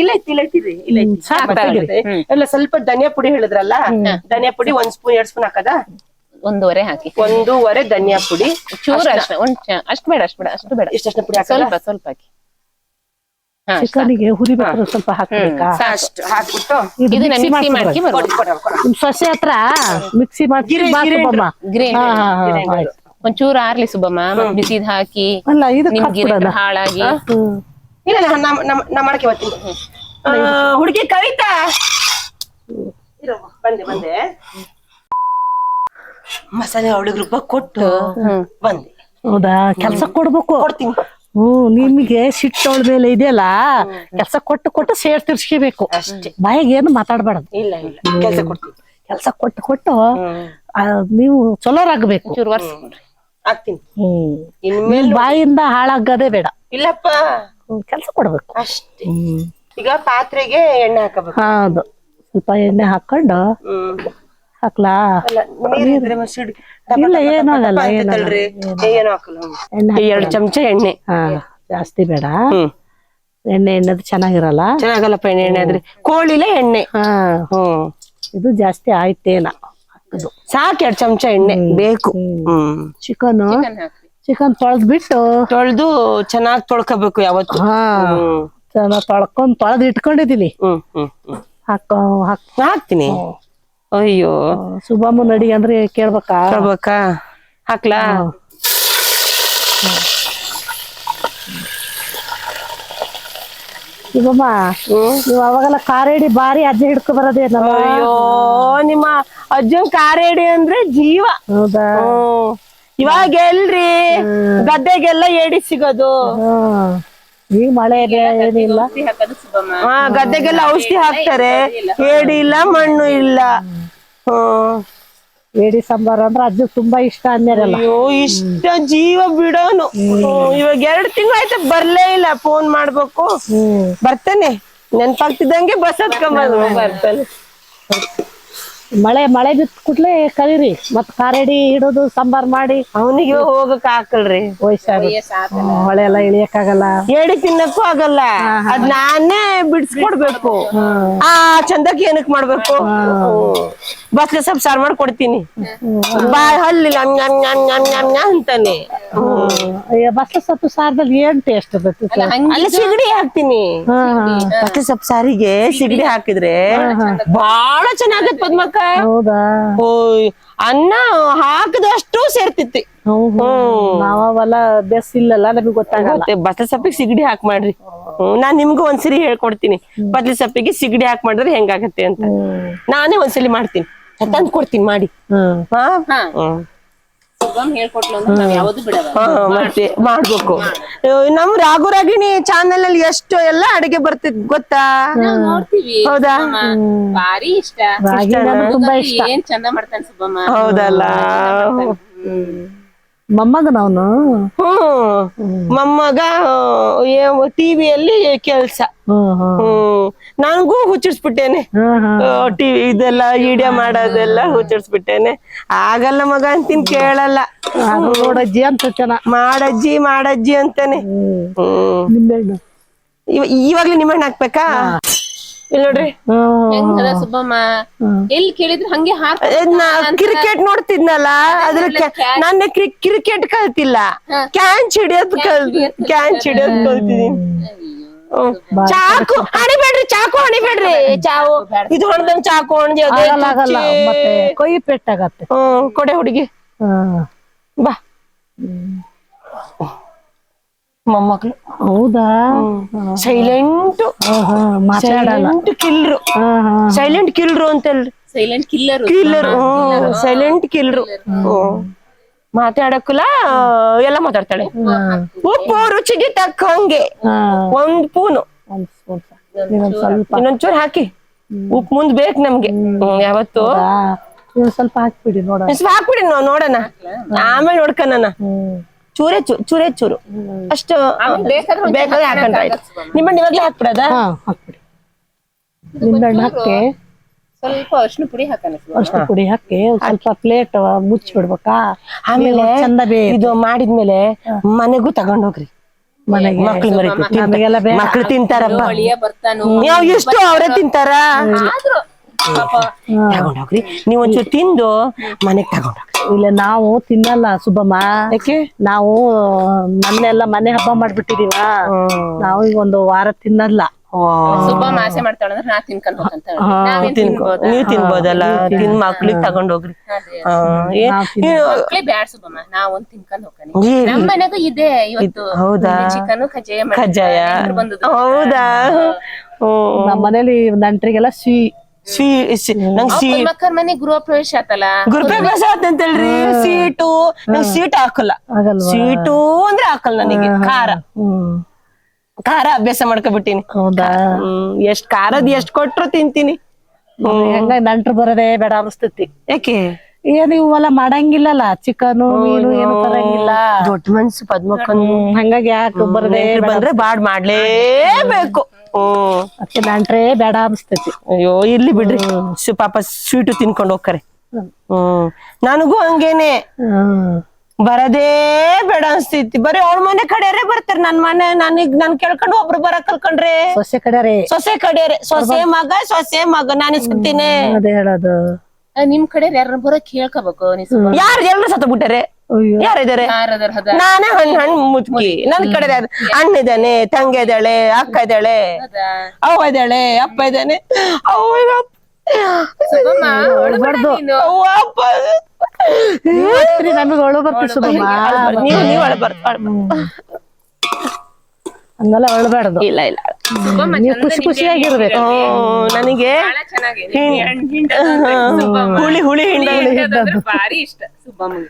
ಇಲ್ಲ ಎಲ್ಲ ಸ್ವಲ್ಪ ಧನಿಯಾ ಪುಡಿ ಹೇಳಿದ್ರಲ್ಲ, ಧನಿಯಾ ಪುಡಿ 1 ಸ್ಪೂನ್ 2 ಸ್ಪೂನ್ ಹಾಕದ? 1.5 ಹಾಕಿ. 1.5 ಧನಿಯಾ ಪುಡಿ. ಚೂರು ಅಷ್ಟು ಬೇಡ, ಅಷ್ಟು ಬೇಡ. ಇಷ್ಟ ಪುಡಿ ಸ್ವಲ್ಪ ಹಾಕಿ. ಚಿಕನ್ಗೆ ಹುರಿಬೇಕಾದ್ರೆ ಸ್ವಲ್ಪ ಹಾಕ್ಬೇಕಾ? ಹಾಕ್ಬಿಟ್ಟು ಇದನ್ನ ಮಿಕ್ಸಿ ಮಾಡ್ಕಿ ನಿಮ್ ಸೊಸೆ ಹತ್ರ ಮಿಕ್ಸಿ ಮಾಡ್ತೀರಿ? ಒಂಚೂರು ಆರ್ಲಿ ಸುಬ್ಬಮ್ಮ, ಬಿಸಿದ್ ಹಾಕಿ. ಅಲ್ಲ, ಇದು ಹಾಳಾಗಿ. ಇಲ್ಲ, ನಾ ಮಾಡಕ್ಕೆ ಬರ್ತೀನಿ. ಹುಡುಗಿ ಕವಿತಾ, ಬಂದೆ. ಮಸಾಲೆ ಅವಳಿಗೆ ರುಬ್ಬ ಕೊಟ್ಟು ಬಂದೆ. ಹೌದಾ? ಕೆಲ್ಸ ಕೊಡ್ತೀನಿ. ನಿಮಗೆ ಸಿಟ್ಟೋಳ ಮೇಲೆ ಇದೆಯಲ್ಲ, ಕೆಲ್ಸ ಕೊಟ್ಟು ಸೇರ್ ತಿರ್ಸ್ಕೋಬೇಕು ಅಷ್ಟೇ. ಬಾಯಿಗೆ ಏನು ಮಾತಾಡ್ಬಾರ್ದು. ಇಲ್ಲ, ಕೆಲ್ಸ ಕೊಡ್ತೀನಿ. ಕೆಲ್ಸ ಕೊಟ್ಟು ನೀವು ಚಲೋರಾಗ್ಬೇಕು. ಆಗ್ತೀನಿ. ಇನ್ಮೇಲೆ ಬಾಯಿಂದ ಹಾಳಾಗದೇ ಬೇಡ. ಇಲ್ಲಪ್ಪ, ಕೆಲ್ಸ ಕೊಡ್ಬೇಕು ಅಷ್ಟೇ. ಈಗ ಪಾತ್ರೆಗೆ ಎಣ್ಣೆ ಹಾಕಬೇಕು. ಹೌದು, ಸ್ವಲ್ಪ ಎಣ್ಣೆ ಹಾಕೊಂಡು ಹಾಕ್ಲಾ? ಇಲ್ಲ, ಏನೂ ಆಗಲ್ಲ. ಏನು ಹಾಕಲ್ಲ. 2 ಚಮಚ ಎಣ್ಣೆ. ಜಾಸ್ತಿ ಬೇಡ. ಎಣ್ಣೆದು ಚೆನ್ನಾಗಿರಲ್ಲ. ಚೆನ್ನಾಗಲ್ಲಪ್ಪ ಎಣ್ಣೆ ಆದ್ರೆ. ಕೋಳಿಲೆ ಎಣ್ಣೆ. ಇದು ಜಾಸ್ತಿ ಆಯ್ತೇನ? ಸಾಕ್ 2 ಚಮಚ ಎಣ್ಣೆ ಬೇಕು. ಚಿಕನ್ ತೊಳೆದು ಚೆನ್ನಾಗಿ ತೊಳ್ಕೋಬೇಕು ಯಾವತ್ತು. ಚೆನ್ನಾಗ್ ತೊಳೆದು ಇಟ್ಕೊಂಡಿದೀನಿ. ಹಾಕ್ತೀನಿ. ಅಯ್ಯೋ, ಸುಬ್ಬಮ್ಮನ ಅಡಿಗೆ ಅಂದ್ರೆ ಕೇಳ್ಬೇಕಾ? ಹಾಕ್ಲಾ? ಸುಬ್ಬಮ್ಮ, ನೀವ್ ಅವಾಗೆಲ್ಲ ಕಾರೇಡಿ ಬಾರಿ ಅಜ್ಜ ಹಿಡ್ಕೊ ಬರೋದೇನ? ಅಯ್ಯೋ, ನಿಮ್ಮ ಅಜ್ಜನ್ ಕಾರೇಡಿ ಅಂದ್ರೆ ಜೀವ. ಹೌದಾ? ಇವಾಗ ಎಲ್ರಿ ಗದ್ದೆಗೆಲ್ಲ ಏಡಿ ಸಿಗೋದು. ಈಗ ಮಳೆ ಏನಿಲ್ಲ. ಗದ್ದೆಗೆಲ್ಲ ಔಷಧಿ ಹಾಕ್ತಾರೆ. ಏಡಿ ಇಲ್ಲ, ಮಣ್ಣು ಇಲ್ಲ. ಏಡಿ ಸಾಂಬಾರ್ ಅಂದ್ರೆ ಅಜ್ಜ ತುಂಬಾ ಇಷ್ಟ ಅಂದ್ಯಾರಲ್ಲ. ಅಯ್ಯೋ ಇಷ್ಟ ಜೀವ ಬಿಡೋನು. ಇವಾಗ 2 ತಿಂಗಳು ಆಯ್ತು ಬರ್ಲೇ ಇಲ್ಲ. ಫೋನ್ ಮಾಡ್ಬೇಕು, ಬರ್ತೇನೆ ನೆನ್ಪಾಗ್ತಿದ್ದಂಗೆ ಬಸ್ ಹತ್ಕೊಂಡ್ ಬರ್ತಾನೆ. ಮಳೆ ಬಿತ್ ಕೂಡ್ಲೆ ಕರೀರಿ, ಮತ್ ಕಾರಡಿ ಹಿಡೋದು ಸಾಂಬಾರ್ ಮಾಡಿ. ಅವನಿಗೆ ಹೋಗಕ್ ಹಾಕಲ್ರಿ, ಮಳೆ ಎಲ್ಲ ಇಳಿಯಕ್ಕಾಗಲ್ಲ, ಏಡಿ ತಿನ್ನಕ್ಕೂ ಆಗಲ್ಲ. ಅದ್ ನಾನೇ ಬಿಡ್ಸ್ಕೊಡ್ಬೇಕು. ಆ ಚಂದಕ್ಕೆ ಏನಕ್ ಮಾಡ್ಬೇಕು? ಬಸ್ಲೆ ಸ್ವಲ್ಪ ಸಾರ್ ಮಾಡ್ಕೊಡ್ತೀನಿ. ಹಲ್ಲಿಲ್ಲ ಅಂತಾನೆ. ಬಸ್ಲೆ ಸೊಪ್ಪು ಸಾರದಲ್ಲಿ ಏನ್ ಟೇಸ್ಟ್ ಬರ್ತದೆ? ಅಲ್ಲಿ ಸಿಗಡಿ ಹಾಕ್ತೀನಿ. ಬಸ್ಲೆ ಸೊಪ್ಪು ಸಾರಿಗೆ ಸಿಗಡಿ ಹಾಕಿದ್ರೆ ಬಾಳ ಚೆನ್ನಾಗತ್ ಪದ್ಮಕ್ಕ. ಹೌದಾ? ಓಯ್ ಅನ್ನ ಹಾಕದಷ್ಟು ಸೇರ್ತಿತ್ತು. ನಾವೆಲ್ಲ ಬೆಸ್ ಇಲ್ಲಲ್ಲ, ನಮಗ್ ಗೊತ್ತಾಗಲ್ಲ. ಬಸ್ಲೆ ಸೊಪ್ಪಿಗೆ ಸಿಗಡಿ ಹಾಕ್ ಮಾಡ್ರಿ. ನಾನ್ ನಿಮ್ಗೂ ಒಂದ್ಸರಿ ಹೇಳ್ಕೊಡ್ತೀನಿ, ಬಸ್ಲೆ ಸೊಪ್ಪಿಗೆ ಸಿಗಡಿ ಹಾಕ್ ಮಾಡಿದ್ರೆ ಹೆಂಗಾಗತ್ತೆ ಅಂತ. ನಾನೇ ಒಂದ್ಸಲಿ ಮಾಡ್ತೀನಿ, ತಂದ್ ಕೊಡ್ತೀನಿ ಮಾಡಿ. ಮತ್ತೆ ಮಾಡ್ಬೇಕು. ನಮ್ ರಾಘು ರಾಗಿಣಿ ಚಾನೆಲ್ ಅಲ್ಲಿ ಎಷ್ಟು ಎಲ್ಲ ಅಡಿಗೆ ಬರ್ತಿದ್ ಗೊತ್ತಾ? ಹೌದಾ? ಭಾರಿ ಇಷ್ಟ, ತುಂಬಾ ಇಷ್ಟ. ಏನ್ ಚಂದ ಮಾಡ್ತಾನೆ ಸುಬ್ಬಮ್ಮ. ಹೌದಲ್ಲ? ಮೊಮ್ಮಗನವನು. ಮೊಮ್ಮಗ ಟಿವಿಯಲ್ಲಿ ಕೆಲ್ಸ. ನನ್ಗೂ ಹುಚ್ಚಿಡ್ಸ್ಬಿಟ್ಟೇನೆ, ಟಿವಿ ಇದೆಲ್ಲ ವಿಡಿಯೋ ಮಾಡೋದೆಲ್ಲ ಹುಚ್ಚಿಡ್ಸ್ಬಿಟ್ಟೇನೆ. ಆಗಲ್ಲ ಮಗ ಅಂತೀನಿ, ಕೇಳಲ್ಲ. ನೋಡಜ್ಜಿ ಅಂತ ಮಾಡಜ್ಜಿ ಅಂತಾನೆ. ಇವಾಗ್ಲೇ ನಿಮ್ಮಣ್ಣ ಹಾಕ್ಬೇಕಾ? ಇಲ್ಲ ನೋಡ್ರಿ, ಹೆಂಗದ ಸುಬ್ಬಮ್ಮ, ಎಲ್ಲಿ ಕೇಳಿದ್ರು ಹಂಗೆ ಕ್ರಿಕೆಟ್ ನೋಡ್ತಿದ್ನಲ್ಲ, ಅದ್ರ ನನ್ನ ಕ್ರಿಕೆಟ್ ಕಲ್ತಿಲ್ಲ, ಕ್ಯಾಚ್ ಹಿಡಿಯೋದ್ ಕಲ್ತಿದೀನಿ. ಚಾಕು ಹಣಿಬೇಡ್ರಿ, ಚಾವು ಇದು ಹೊಡೆದಂಗ್ ಚಾಕು ಆಗಲ್ಲ, ಮತ್ತೆ ಕೈ ಪೆಟ್ಟಾಗತ್ತೆ. ಕೊಡೆ ಹುಡುಗಿ ಬಾ. ಮೊಮ್ಮಕ್ಳು. ಹೌದಾ? ಸೈಲೆಂಟ್ ಕಿಲ್ರು. ಸೈಲೆಂಟ್ ಕಿಲ್ರು ಅಂತಲ್ರಿ, ಸೈಲೆಂಟ್ ಕಿಲ್ಲರು. ಸೈಲೆಂಟ್ ಕಿಲ್ರು. ಮಾತಾಡಕ್ಕಲ್ಲ, ಎಲ್ಲ ಮಾತಾಡ್ತಾಳೆ. ಉಪ್ಪು ರುಚಿಗೆ ತಕ್ಕಂಗೆ ಒಂದ್ ಸ್ಪೂನು, ಇನ್ನೊಂಚೂರು ಹಾಕಿ. ಉಪ್ಪು ಮುಂದ್ ಬೇಕು ನಮ್ಗೆ ಯಾವತ್ತು. ಸ್ವಲ್ಪ ಹಾಕ್ಬಿಡಿ ನೋಡೋಣ, ಆಮೇಲೆ ನೋಡ್ಕನ. ಚೂರೇ ಚೂರು ಅಷ್ಟು ಬೇಕಾದ್ರೆ ಹಾಕೊಂಡ್ರೆ ಆಯ್ತು. ನಿಮ್ಮಣ್ಣ ಇವಾಗ್ಲೇ ಹಾಕ್ಬಿಡದ? ಹಾಕ್ಬಿಡಿ. ನಿಂಬೆಹಣ್ಣು ಹಾಕಿ ಸ್ವಲ್ಪ ಅರ್ಶಿನ ಪುಡಿ ಹಾಕಿ ಸ್ವಲ್ಪ ಪ್ಲೇಟ್ ಮುಚ್ಚಿಬಿಡ್ಬೇಕಾ? ಆಮೇಲೆ ಇದು ಮಾಡಿದ್ಮೇಲೆ ಮನೆಗೂ ತಗೊಂಡೋಗ್ರಿ. ಮಕ್ಳು ತಿಂತಾರಪ್ಪ, ಎಷ್ಟು ಅವರೇ ತಿಂತಾರ. ತಗೊಂಡೋಗ್ರಿ, ನೀವ್ ಒಂಚೂರು ತಿಂದು ಮನೆಗ್ ತಗೊಂಡೋಗ್ರಿ. ಇಲ್ಲ, ನಾವು ತಿನ್ನಲ್ಲ ಸುಬ್ಬಮ್ಮ. ನಾವು ಮನೆ ಹಬ್ಬ ಮಾಡ್ಬಿಟ್ಟಿದೀವ. ನಾವು ಈಗ 1 ವಾರ ತಿನ್ನಲ್ಲ. ಸುಬ್ಬಮ್ಮ ಆಸೆ ಮಾಡ್ತಾಳ ಅಂದ್ರೆ ನಾ ತಿನ್ಕೊಂಡ್ ಹೋಗಂತ. ನೀವ್ ತಿನ್ಬೋದಲ್ಲ, ತಿನ್ ಮಕ್ಳಿಗೆ ತಗೊಂಡೋಗ್ರಿ. ಮಕ್ಳೇ ಬ್ಯಾಡ ಸುಬ್ಬಮ್ಮ, ನಾ ಒಂದ್ ತಿನ್ಕೊಂಡ್ ಹೋಗ್ತಾನೆ. ನಮ್ ಮನೆಗೂ ಇದೆ ಇವತ್ತು. ಹೌದಾ? ಚಿಕನ್ ಕಜ್ಜಾಯ ಹೌದಾ? ನಮ್ಮ ಮನೇಲಿ ನೆಂಟ್ರಿಗೆಲ್ಲ ಮಕ್ಕಳ ಮನೆ ಗೃಹ ಪ್ರವೇಶ ಆತಲ್ಲ, ಗುರುಪ್ರವೇಶ ಆತಂತಲ್ರಿ. ಸೀಟು ನಂಗೆ ಸೀಟ್ ಹಾಕಲ್ಲ. ಸೀಟು ಅಂದ್ರೆ ಹಾಕಲ್ಲ ನನಗೆ. ಖಾರ ಅಭ್ಯಾಸ ಮಾಡ್ಕೊಬಿಟ್ಟಿನಿ. ಹೌದಾ? ಎಷ್ಟ್ ಖಾರದ್ ಎಷ್ಟ್ ಕೊಟ್ರು ತಿಂತೀನಿ. ಹೆಂಗ ನೆಂಟ್ರು ಬರೋದೇ ಬೇಡ ಅನಿಸ್ತೈತಿ. ಯಾಕೆ? ಏನು ಇವೆಲ್ಲ ಮಾಡಂಗಿಲ್ಲಲ್ಲ, ಚಿಕನು ಮೀನು ಏನು ತರಂಗಿಲ್ಲ. ದೊಡ್ಡ ಮನ್ಸು ಪದ್ಮಕ್ಕನ್. ಹಂಗಾಗಿ ಯಾಕೆ ಬರದೇ ಬಂದ್ರೆ ಬಾಡ್ ಮಾಡ್ಲೇಬೇಕು. ಅತ್ತೆ ನೆಂಟ್ರೇ ಬೇಡ ಅನಿಸ್ತೈತಿ. ಅಯ್ಯೋ ಇರ್ಲಿ ಬಿಡ್ರಿ, ಪಾಪ ಸ್ವೀಟು ತಿನ್ಕೊಂಡ್ ಹೋಗ್ತಾರೆ. ನನಗೂ ಹಂಗೇನೆ, ಬರದೇ ಬೇಡ ಅನ್ಸ್ತೈತಿ. ಬರೀ ಅವ್ರ ಮನೆ ಕಡೆಯರೇ ಬರ್ತಾರೆ. ನನ್ ಕೇಳ್ಕೊಂಡು ಒಬ್ರು ಬರಕ್ ಕಲ್ಕೊಂಡ್ರೆ ಸೊಸೆ ಕಡೆಯರೇ. ಸೊಸೆ ಮಗ ನಾನು ಇಸ್ಕೊತೀನಿ. ಅದೇ ಹೇಳೋದು. ನಿಮ್ ಕಡೆ ಯಾರ ಬರಕ್ ಹೇಳ್ಕೋಬೇಕು. ಯಾರು ಎಲ್ರು ಸತ್ತ ಬಿಟ್ಟಾರೆ? ಯಾರಿದ್ದಾರೆ? ನಾನೇ ಹಣ್ಣು ಮುಚ್ಕಿ. ನನ್ ಕಡೆ ಅಣ್ಣ ಇದ್ದಾನೆ, ತಂಗಿ ಇದ್ದಾಳೆ, ಅಕ್ಕ ಇದ್ದಾಳೆ, ಅವ್ವ ಇದ್ದಾಳೆ, ಅಪ್ಪ ಇದ್ದಾನೆ. ನಮಗ್ ಒಳು ಬರ್ತೀವಿ ಸುಬ್ಬಮ್ಮ. ನೀವ್ ಅಳ್ಬಾರ್ದು. ಹಂಗೆಲ್ಲ ಅಳ್ಬಾರ್ದು. ಇಲ್ಲ ನೀವು ಖುಷಿಯಾಗಿರ್ಬೇಕು. ನನಗೆ ಹುಳಿ ಹಿಂಡ ಭಾರಿ ಇಷ್ಟ ಸುಬ್ಬಮ್ಮಗೆ.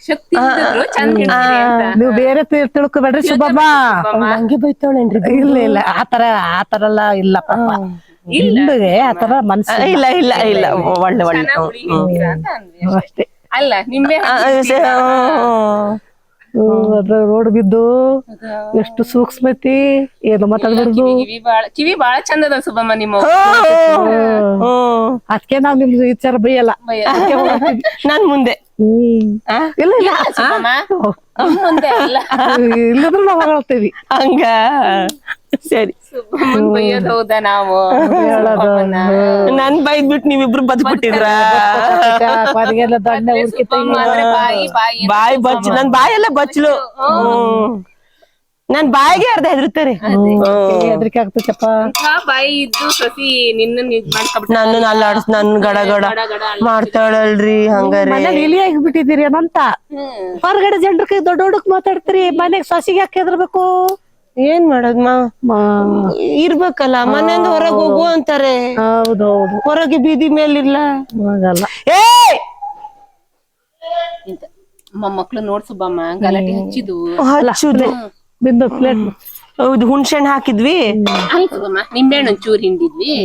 ಶಕ್ತಿ ನೀವು ಬೇರೆ ತಿಳ್ಕೊಬೇಡ್ರಿ ಸುಬ್ಬಮ್ಮ. ಹಂಗೆ ಬೈತಾಳೇನ್ರಿ? ಇಲ್ಲ ಆತರ ಎಲ್ಲ ಇಲ್ಲ ಪಾಪ. ಹಿಂದಿಗೆ ಆತರ ಮನ್ಸು ಇಲ್ಲ ಇಲ್ಲ ಇಲ್ಲ ಒಳ್ಳೆ ಒಳ್ಳೆ ಹುಳಿ ಹಿಂಡ್ತೀರಾ ಅಂತ ಅಂದ್ವಿ. ಅಷ್ಟೇ. ಅಲ್ಲ ನಿಂಬೆ ಅದ್ರ ರೋಡ್ ಬಿದ್ದು ಎಷ್ಟು ಸೂಕ್ಷ್ಮತಿ ಏನು ಮಾತಾಡ್ಬಾರ್ದು. ಕಿವಿ ಬಾಳ ಚಂದದ ಸುಬ್ಬಮ್ಮ ನಿಮ್ಮ ಅದಕ್ಕೆ ನಾವ್ ನಿಮ್ದು ವಿಚಾರ ಬೈಯಲ್ಲ. ನನ್ ಮುಂದೆ ಇಲ್ಲ ಇಲ್ಲ ಸುಬ್ಬಮ್ಮ ಮುಂದೆ ಅಲ್ಲ ಇಲ್ಲದ್ರು ನಾವ್ ಹೊಗಳ್ತೀವಿ. ಹಂಗ ಸರಿ. ಸುಬ್ಬಮ್ಮನ್ ಬೈಯೋದ್ ಹೌದಾ ನಾವು? ನನ್ ಬೈದ್ ಬಿಟ್ಟು ನೀವಿಬ್ರು ಬದ್ಬಿಟ್ಟಿದ್ರ. ಕೊನೆಗೆಲ್ಲ ದೊಣ್ಣೆ ಹುಡ್ಕಿ ಸುಬ್ಬಮ್ಮ ಅಂದ್ರೆ ಬಾಯಿ ಬಾಯಿ ಬಾಯಿ ಬಚ್ಚು, ನನ್ ಬಾಯೆಲ್ಲ ಬಚ್ಚಲು. ನನ್ ಬಾಯಿಗೆ ಅರ್ಧ ಹೆದರ್ತಾರೆ. ಹೆದರಿಕೆ ಆಗ್ತೈತಪ್ಪ. ಬಾಯಿ ಇದ್ದು ಸಸಿ ನಿನ್ನ ಮಾಡ್ಕೊಬಿಟ್ಟ. ನನ್ನ ಅಲ್ಲಾಡ್ಸ್ ನನ್ ಗಡ ಗಡ ಮಾಡ್ತಾಳಲ್ರಿ ಹಂಗಾರೆ. ಮನೇಲಿ ಇಲಿ ಆಗಿಬಿಟ್ಟಿದ್ದೀರಿ ಏನಂತ ಹೊರಗಡೆ ಜನರ ಕೈ ದೊಡ್ಡ ಹುಡುಕ್ ಮಾತಾಡ್ತೀರಿ, ಮನೆಗ್ ಸೊಸಿಗೆ ಯಾಕೆ ಹೆದರ್ಬೇಕು? ಏನ್ ಮಾಡೋದ್ ಇರ್ಬೇಕಲ್ಲ, ಮನೆಯಿಂದ ಹೊರಗ್ ಹೋಗು ಅಂತಾರೆ. ಹೌದೌದು, ಹೊರಗೆ ಬೀದಿ ಮೇಲಿಲ್ಲ ಆಗಲ್ಲ. ಏ ಮೊಮ್ಮಕ್ಳು ನೋಡ್ ಸುಬ್ಬಮ್ಮ ಗಲಾಟೆ ಹಚ್ಚಿದ್ವು. ಹಚ್ಚುದು ಬಿಂದು ಪ್ಲೇಟ್. ಹೌದು, ಹುಣ್ಸೆಹಣ್ಣು ಹಾಕಿದ್ವಿ. ಆಯ್ತು ಸುಬ್ಬಮ್ಮ, ನಿಂಬೆಹಣ್ಣು ಒಂಚೂರು ಹಿಂಡಿದ್ವಿ.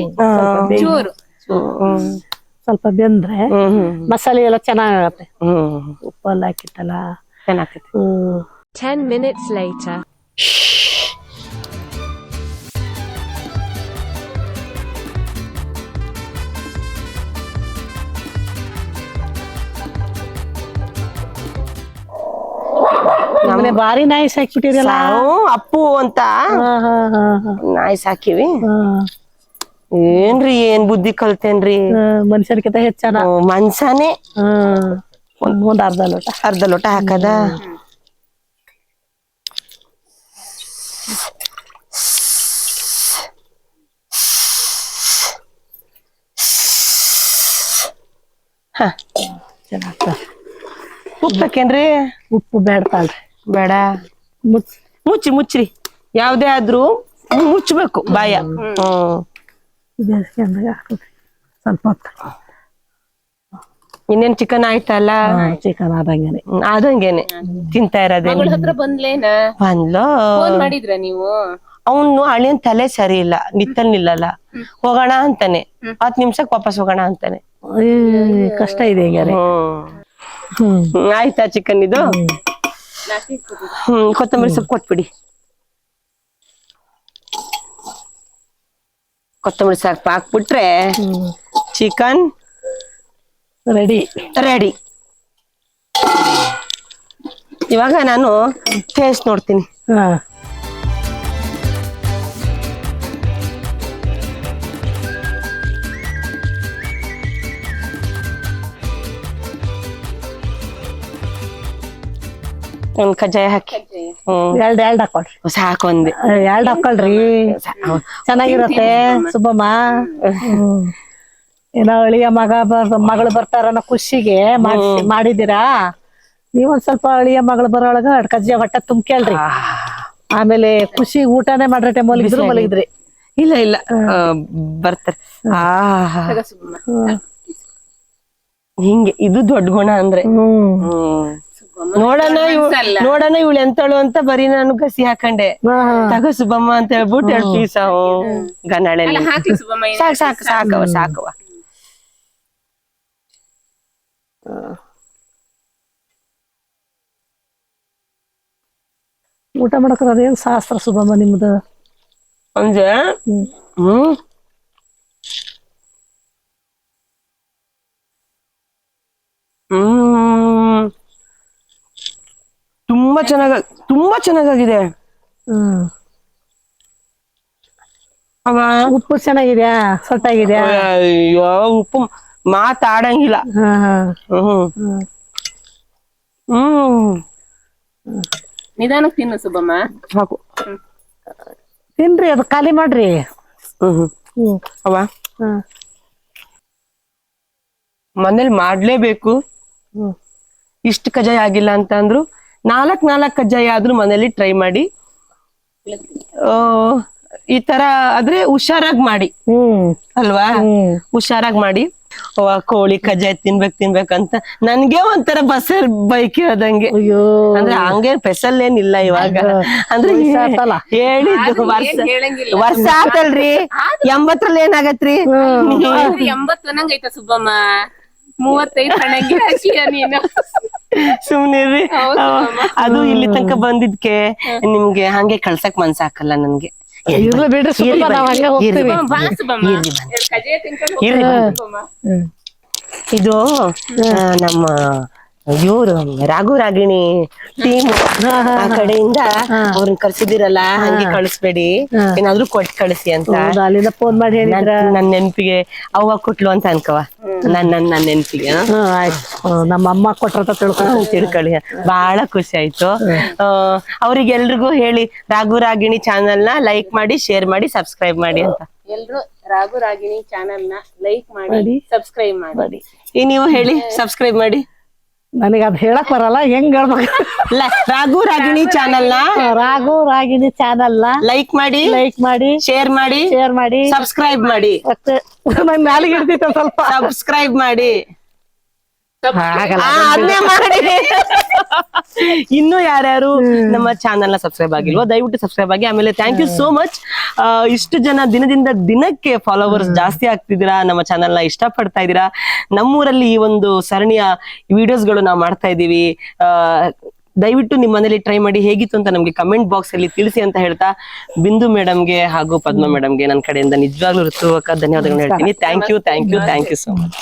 ಚೂರು ಸ್ವಲ್ಪ ಬೆಂದ್ರೆ ಮಸಾಲೆ ಎಲ್ಲ ಚೆನ್ನಾಗತ್ತೆ. ಉಪ್ಪೆಲ್ಲ ಹಾಕಿತ್ತಲ್ಲ ಚೆನ್ನಾಗ್ತೈತಿ. 10 minutes later. ನಮ್ಮನೆ ಬಾರಿ ನಾಯಿ ಸಾಕ್ಬಿಟ್ಟಿರಲ್ಲ. ಅಪ್ಪು ಅಂತ ನಾಯಿ ಸಾಕಿವಿ. ಏನ್ರಿ ಏನ್ ಬುದ್ಧಿ ಕಲ್ತೇನ್ರಿ. ಮನುಷ್ಯರ್ಕಿಂತ ಹೆಚ್ಚನ ಮನ್ಸಾನೆ. ಒಂದ್ ಅರ್ಧ ಲೋಟ ಹಾಕದ. ಉಪ್ಪು ಹಾಕೇನ್ರಿ? ಉಪ್ಪು ಬೇಡ್ತಾಳ್ರಿ. ಬೇಡ, ಮುಚ್ಚ್ರಿ. ಯಾವ್ದೇ ಆದ್ರೂ ಮುಚ್ಚಬೇಕು ಬಾಯ. ಸ್ವಲ್ಪ ಹೊತ್ತು ಇನ್ನೇನ್ ಚಿಕನ್ ಆಯ್ತಲ್ಲ. ಚಿಕನ್ ಆದಂಗೇನೆ ತಿಂತಾ ಇರೋದೇನೆ. ಹತ್ರ ಬಂದ್ಲೇನ? ಬಂದ್ಲೋ. ಫೋನ್ ಮಾಡಿದ್ರ ನೀವು? ಅವನು ಹಳ್ಳಿಯನ್ ತಲೆ ಸರಿ ಇಲ್ಲ, ನಿತ್ತಲ್ ನಿಲ್ಲಲ್ಲ. ಹೋಗೋಣ ಅಂತಾನೆ, 10 ನಿಮಿಷಕ್ ವಾಪಸ್ ಹೋಗೋಣ ಅಂತಾನೆ. ಕಷ್ಟ ಇದೆ ಈಗ. ಆಯ್ತಾ ಚಿಕನ್ ಇದು? ಕೊತ್ತಂಬರಿ ಸೊಪ್ಪು ಕೊಟ್ಬಿಡಿ. ಕೊತ್ತಂಬರಿ ಸೊಪ್ಪು ಹಾಕ್ಬಿಟ್ರೆ ಚಿಕನ್ ರೆಡಿ. ಇವಾಗ ನಾನು ಟೇಸ್ಟ್ ನೋಡ್ತೀನಿ. ಒಂದ್ ಕಜ್ಜಾಯ ಹಾಕಿ. ಎರಡ್ ಹಾಕೊಳ್ರಿ. ಸಾಕು ಒಂದೇ. ಎರಡ್ ಹಾಕೊಳ್ರಿ, ಚೆನ್ನಾಗಿರತ್ತೆ ಸುಬ್ಬಮ್ಮ. ಏನೋ ಅಳಿಯ ಮಗಳು ಬರ್ತಾರ ಅನ್ನೋ ಖುಷಿಗೆ ಮಾಡಿದೀರಾ. ನೀವೊಂದ್ ಸ್ವಲ್ಪ ಅಳಿಯ ಮಗಳು ಬರೋಳಗ ಕಜ್ಜಾಯ ಹೊಟ್ಟೆ ತುಂಬ್ಕೇಳ್ರಿ. ಆಮೇಲೆ ಖುಷಿ ಊಟನೇ ಮಾಡ್ರೆ ಮಲಗಿದ್ರಿ. ಇಲ್ಲ ಇಲ್ಲ ಬರ್ತಾರೆ. ಹಿಂಗೆ ಇದು ದೊಡ್ಡ ಗುಣ ಅಂದ್ರೆ. ನೋಡೋಣ ಇವಳು ಎಂತಳು ಅಂತ ಬರೀ ನಾನು ಗಸಿ ಹಾಕೊಂಡೆ. ತಗೋ ಸುಬ್ಬಮ್ಮ ಅಂತ ಹೇಳ್ಬಿಟ್ಟು 2 ಪೀಸ್ ಗನಾಳೆ. ಸಾಕವ. ಊಟ ಮಾಡಕ್ರ ಅದೇನ್ ಶಾಸ್ತ್ರ ಸುಬ್ಬಮ್ಮ ನಿಮ್ದು? ಅಂದ್ರೆ ತುಂಬಾ ಚೆನ್ನಾಗಿದೆ. ಉಪ್ಪು ಚೆನ್ನಾಗಿದ್ಯಾ? ಸೊಟ್ಟಾಗಿದ್ಯಾ? ಅಯ್ಯೋ, ಉಪ್ಪು ಮಾತಾಡಂಗಿಲ್ಲ. ನಿಧಾನಕ್ಕೆ ತಿನ್ನು ಸುಬ್ಬಮ್ಮ. ಸಾಕು, ತಿನ್ರಿ, ಅದು ಖಾಲಿ ಮಾಡ್ರಿ. ಅವ ಮನೇಲಿ ಮಾಡ್ಲೇಬೇಕು. ಇಷ್ಟು ಕಜ್ಜಾಯ ಆಗಿಲ್ಲ ಅಂತ ಅಂದ್ರು 4 ಕಜ್ಜಾಯ ಆದ್ರೂ ಮನೇಲಿ ಟ್ರೈ ಮಾಡಿ. ಈ ತರ ಆದ್ರೆ ಹುಷಾರಾಗಿ ಮಾಡಿ ಅಲ್ವಾ? ಹುಷಾರಾಗಿ ಮಾಡಿ. ಕೋಳಿ ಕಜ್ಜಾಯ ತಿನ್ಬೇಕಂತ ನನ್ಗೆ ಒಂಥರ ಬಸ್ಸಲ್ಲಿ ಬೈಕ್ ಇರೋದಂಗೆ. ಅಂದ್ರೆ ಹಂಗೇನ್ ಸ್ಪೆಷಲ್ ಏನಿಲ್ಲ ಇವಾಗ. ಅಂದ್ರೆ ಹೇಳಿದ್ದು ವರ್ಷ ಆತಲ್ರಿ. ಎಂಬತ್ತರಲ್ಲಿ ಏನಾಗತ್ರಿ 80 ಅನ್ನಂಗೈತ ಸುಬ್ಬಮ್ಮ 35 ಕಣಂಗೆ ಹಾಕಿಯ ನೀನು ಸುಮ್ನಿರ್ರಿ ಅದು ಇಲ್ಲಿ ತನಕ ಬಂದಿದ್ಕೆ ನಿಮ್ಗೆ ಹಂಗೆ ಕಳ್ಸಕ್ ಮನ್ಸಾಕಲ್ಲ ನನ್ಗೆ. ಇರ್ಲಿ ಬಿಡ್ರಿ ಸುಬ್ಬಮ್ಮ, ನಾವ್ ಹಂಗೆ ಹೋಗ್ತೀವಿ. ಬಾ ಸುಬ್ಬಮ್ಮ ಎರಡ್ ಕಜೆ ತಿನ್ಕೊಂಡು ಇರ್ಲಿ ಹೋಗ್ತೀನಿ ಸುಬ್ಬಮ್ಮ. ಇದು ನಮ್ಮ ಇವ್ರು ರಾಘು ರಾಗಿಣಿ ಟೀಮ್ ಆ ಕಡೆಯಿಂದ ಅವ್ರನ್ನ ಕರ್ಸಿದಿರಲ್ಲ, ಹಂಗೆ ಕಳಿಸ್ಬೇಡಿ, ಏನಾದ್ರು ಕೊಟ್ಟು ಕಳಿಸಿ ಅಂತ. ಹೌದಾ, ಅಲ್ಲಿಂದ ಫೋನ್ ಮಾಡಿ ಹೇಳಿದ್ರ? ನನ್ ನೆನ್ಪಿಗೆ ಅವ್ವ ಕೊಟ್ಲು ಅಂತ ಅನ್ಕವ, ನನ್ ನೆನ್ಪಿಗೆ. ಆಯ್ತು, ನಮ್ಮ ಅಮ್ಮ ಕೊಟ್ರಂತ ತಿಳ್ಕೊಳ್ಳಿ. ಬಹಳ ಖುಷಿ ಆಯ್ತು. ಅವ್ರಿಗೆ ಎಲ್ರಿಗೂ ಹೇಳಿ ರಾಘು ರಾಗಿಣಿ ಚಾನೆಲ್ ನ ಲೈಕ್ ಮಾಡಿ, ಶೇರ್ ಮಾಡಿ, ಸಬ್ಸ್ಕ್ರೈಬ್ ಮಾಡಿ ಅಂತ. ಎಲ್ರು ರಾಘು ರಾಗಿಣಿ ಚಾನೆಲ್ ನ ಲೈಕ್ ಮಾಡಿ, ಸಬ್ಸ್ಕ್ರೈಬ್ ಮಾಡಿ. ಈ ನೀವು ಹೇಳಿ, ಸಬ್ಸ್ಕ್ರೈಬ್ ಮಾಡಿ. ನನಗೆ ಅದ್ ಹೇಳಕ್ ಬರಲ್ಲ, ಹೆಂಗ್ ಹೇಳ್ಬೇಕು? ರಾಘು ರಾಗಿಣಿ ಚಾನೆಲ್ ನ ರಾಘು ರಾಗಿಣಿ ಚಾನಲ್ ನ ಲೈಕ್ ಮಾಡಿ, ಶೇರ್ ಮಾಡಿ, ಸಬ್ಸ್ಕ್ರೈಬ್ ಮಾಡಿ. ಮತ್ತೆ ನನ್ ನಾಲಿಗೆ ಇಡ್ತಿತ್ತು ಸ್ವಲ್ಪ. ಸಬ್ಸ್ಕ್ರೈಬ್ ಮಾಡಿ, ಅದನ್ನೇ ಮಾಡಿ. ಇನ್ನು ಯಾರ್ಯಾರು ನಮ್ಮ ಚಾನೆಲ್ ನ ಸಬ್ಸ್ಕ್ರೈಬ್ ಆಗಿಲ್ವೋ ದಯವಿಟ್ಟು ಸಬ್ಸ್ಕ್ರೈಬ್ ಆಗಿ. ಆಮೇಲೆ ಥ್ಯಾಂಕ್ ಯು ಸೋ ಮಚ್. ಇಷ್ಟು ಜನ ದಿನದಿಂದ ದಿನಕ್ಕೆ ಫಾಲೋವರ್ಸ್ ಜಾಸ್ತಿ ಆಗ್ತಿದ್ದೀರಾ, ನಮ್ಮ ಚಾನೆಲ್ ನ ಇಷ್ಟ ಪಡ್ತಾ ಇದ್ದೀರಾ. ನಮ್ಮೂರಲ್ಲಿ ಈ ಒಂದು ಸರಣಿಯ ವಿಡಿಯೋಸ್ಗಳು ನಾವು ಮಾಡ್ತಾ ಇದೀವಿ. ದಯವಿಟ್ಟು ನಿಮ್ಮ ಮನೇಲಿ ಟ್ರೈ ಮಾಡಿ, ಹೇಗಿತ್ತು ಅಂತ ನಮ್ಗೆ ಕಮೆಂಟ್ ಬಾಕ್ಸ್ ಅಲ್ಲಿ ತಿಳಿಸಿ ಅಂತ ಹೇಳ್ತಾ, ಬಿಂದು ಮೇಡಮ್ಗೆ ಹಾಗೂ ಪದ್ಮ ಮೇಡಮ್ಗೆ ನನ್ನ ಕಡೆಯಿಂದ ನಿಜವಾಗ್ಲೂ ಹೃತ್ಪೂರ್ವಕ ಧನ್ಯವಾದಗಳನ್ನ ಹೇಳ್ತೀನಿ. Thank you so much.